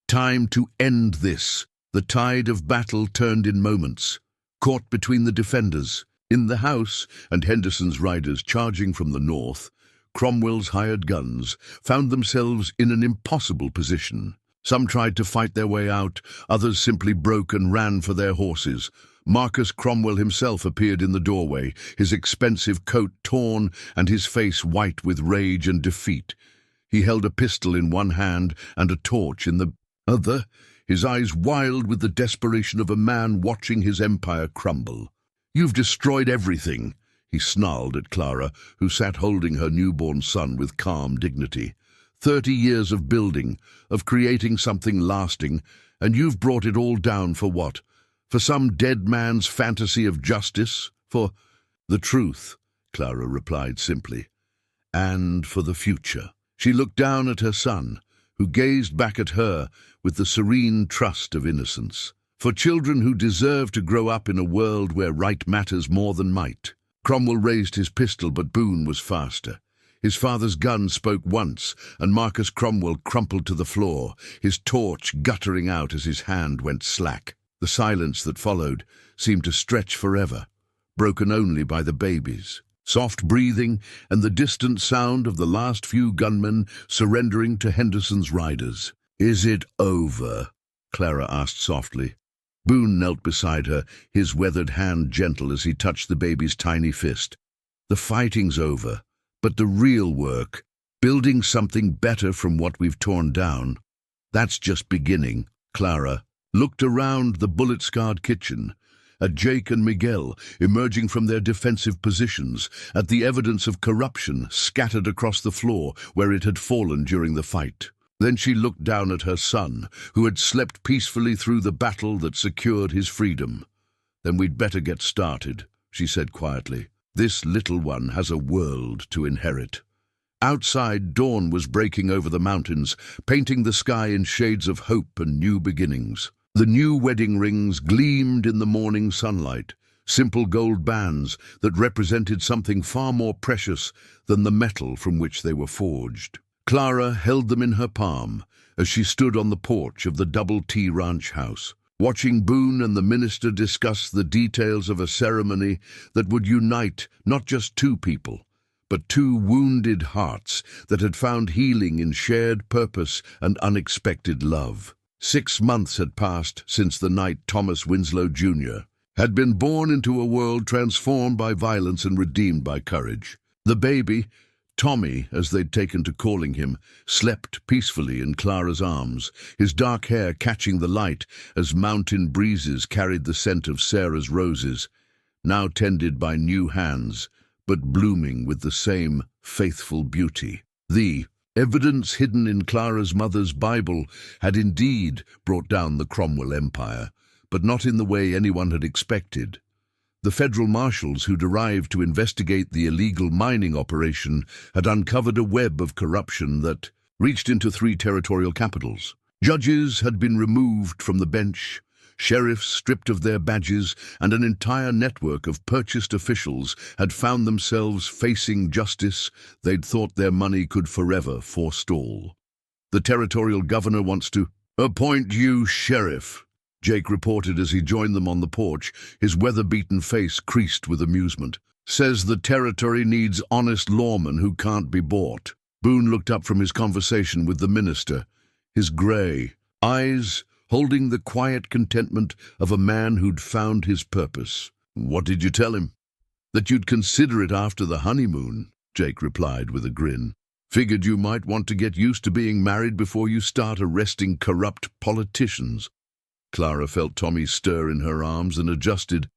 Time to end this. The tide of battle turned in moments. Caught between the defenders, in the house, and Henderson's riders charging from the north, Cromwell's hired guns found themselves in an impossible position. Some tried to fight their way out, others simply broke and ran for their horses. Marcus Cromwell himself appeared in the doorway, his expensive coat torn and his face white with rage and defeat. He held a pistol in one hand and a torch in the other, his eyes wild with the desperation of a man watching his empire crumble. "You've destroyed everything," he snarled at Clara, who sat holding her newborn son with calm dignity. 30 years of building, of creating something lasting, and you've brought it all down for what? For some dead man's fantasy of justice? For the truth, Clara replied simply. And for the future. She looked down at her son, who gazed back at her with the serene trust of innocence. For children who deserve to grow up in a world where right matters more than might. Cromwell raised his pistol, but Boone was faster. His father's gun spoke once, and Marcus Cromwell crumpled to the floor, his torch guttering out as his hand went slack. The silence that followed seemed to stretch forever, broken only by the babies. Soft breathing and the distant sound of the last few gunmen surrendering to Henderson's riders. "Is it over?" Clara asked softly. Boone knelt beside her, his weathered hand gentle as he touched the baby's tiny fist. "The fighting's over, but the real work, building something better from what we've torn down, that's just beginning." Clara looked around the bullet-scarred kitchen, at Jake and Miguel emerging from their defensive positions, at the evidence of corruption scattered across the floor where it had fallen during the fight. Then she looked down at her son, who had slept peacefully through the battle that secured his freedom. "Then we'd better get started," she said quietly. "This little one has a world to inherit." Outside, dawn was breaking over the mountains, painting the sky in shades of hope and new beginnings. The new wedding rings gleamed in the morning sunlight, simple gold bands that represented something far more precious than the metal from which they were forged. Clara held them in her palm as she stood on the porch of the Double T Ranch house, watching Boone and the minister discuss the details of a ceremony that would unite not just two people, but two wounded hearts that had found healing in shared purpose and unexpected love. 6 months had passed since the night Thomas Winslow, Jr. had been born into a world transformed by violence and redeemed by courage. The baby, Tommy, as they'd taken to calling him, slept peacefully in Clara's arms, his dark hair catching the light as mountain breezes carried the scent of Sarah's roses, now tended by new hands, but blooming with the same faithful beauty. The evidence hidden in Clara's mother's Bible had indeed brought down the Cromwell Empire, but not in the way anyone had expected. The federal marshals who'd arrived to investigate the illegal mining operation had uncovered a web of corruption that reached into 3 territorial capitals. Judges had been removed from the bench, sheriffs stripped of their badges, and an entire network of purchased officials had found themselves facing justice they'd thought their money could forever forestall. "The territorial governor wants to appoint you sheriff," Jake reported as he joined them on the porch, his weather-beaten face creased with amusement. "Says the territory needs honest lawmen who can't be bought." Boone looked up from his conversation with the minister, his gray eyes holding the quiet contentment of a man who'd found his purpose. "What did you tell him?" That you'd consider it after the honeymoon, Jake replied with a grin. Figured you might want to get used to being married before you start arresting corrupt politicians. Clara felt Tommy stir in her arms and adjusted.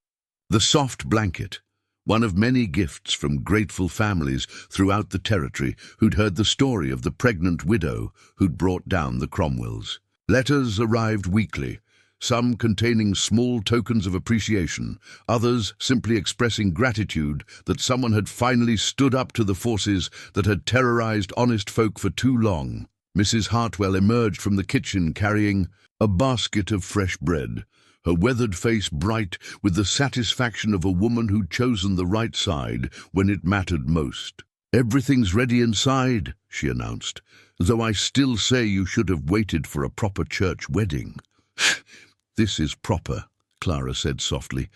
The soft blanket, one of many gifts from grateful families throughout the territory who'd heard the story of the pregnant widow who'd brought down the Cromwells. Letters arrived weekly, some containing small tokens of appreciation, others simply expressing gratitude that someone had finally stood up to the forces that had terrorized honest folk for too long. Mrs. Hartwell emerged from the kitchen carrying a basket of fresh bread, her weathered face bright with the satisfaction of a woman who'd chosen the right side when it mattered most. "Everything's ready inside," she announced, "though I still say you should have waited for a proper church wedding." "This is proper," Clara said softly,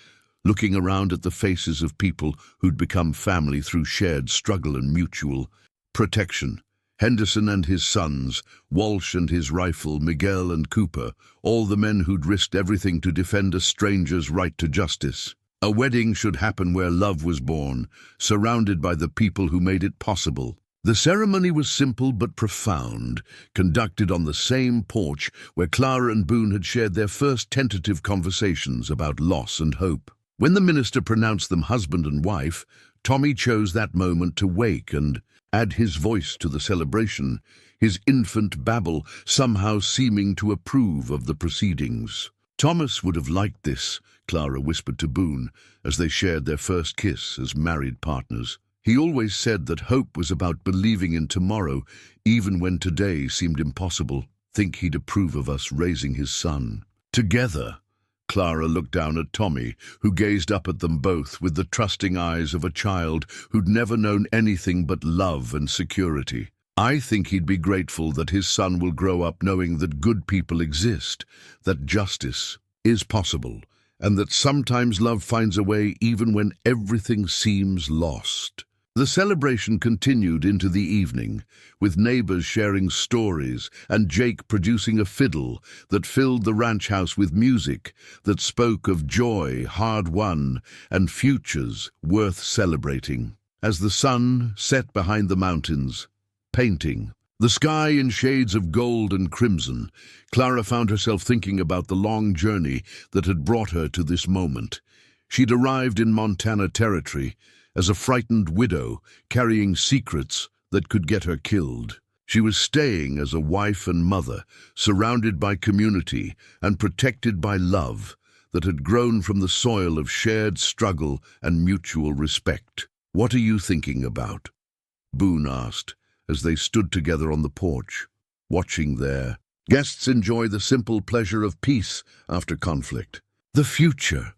looking around at the faces of people who'd become family through shared struggle and mutual protection. Henderson and his sons, Walsh and his rifle, Miguel and Cooper, all the men who'd risked everything to defend a stranger's right to justice. A wedding should happen where love was born, surrounded by the people who made it possible. The ceremony was simple but profound, conducted on the same porch where Clara and Boone had shared their first tentative conversations about loss and hope. When the minister pronounced them husband and wife, Tommy chose that moment to wake and add his voice to the celebration, his infant babble somehow seeming to approve of the proceedings. "Thomas would have liked this," Clara whispered to Boone as they shared their first kiss as married partners. "He always said that hope was about believing in tomorrow, even when today seemed impossible. Think he'd approve of us raising his son together." Clara looked down at Tommy, who gazed up at them both with the trusting eyes of a child who'd never known anything but love and security. "I think he'd be grateful that his son will grow up knowing that good people exist, that justice is possible, and that sometimes love finds a way even when everything seems lost." The celebration continued into the evening, with neighbors sharing stories and Jake producing a fiddle that filled the ranch house with music that spoke of joy hard-won and futures worth celebrating. As the sun set behind the mountains, painting the sky in shades of gold and crimson, Clara found herself thinking about the long journey that had brought her to this moment. She'd arrived in Montana territory as a frightened widow carrying secrets that could get her killed. She was staying as a wife and mother, surrounded by community and protected by love that had grown from the soil of shared struggle and mutual respect. "What are you thinking about?" Boone asked as they stood together on the porch, watching their guests enjoy the simple pleasure of peace after conflict. "The future,"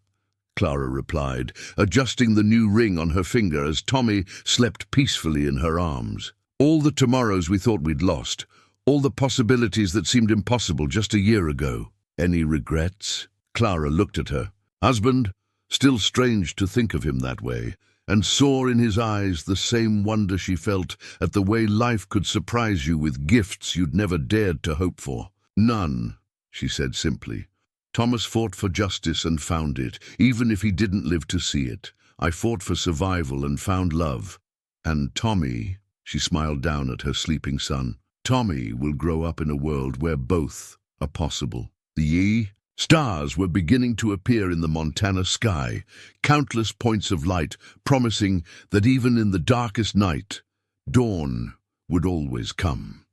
Clara replied, adjusting the new ring on her finger as Tommy slept peacefully in her arms. "All the tomorrows we thought we'd lost, all the possibilities that seemed impossible just a year ago. Any regrets?" Clara looked at her husband, still strange to think of him that way, and saw in his eyes the same wonder she felt at the way life could surprise you with gifts you'd never dared to hope for. "None," she said simply. "Thomas fought for justice and found it, even if he didn't live to see it. I fought for survival and found love. And Tommy," she smiled down at her sleeping son, "Tommy will grow up in a world where both are possible." The stars were beginning to appear in the Montana sky, countless points of light promising that even in the darkest night, dawn would always come.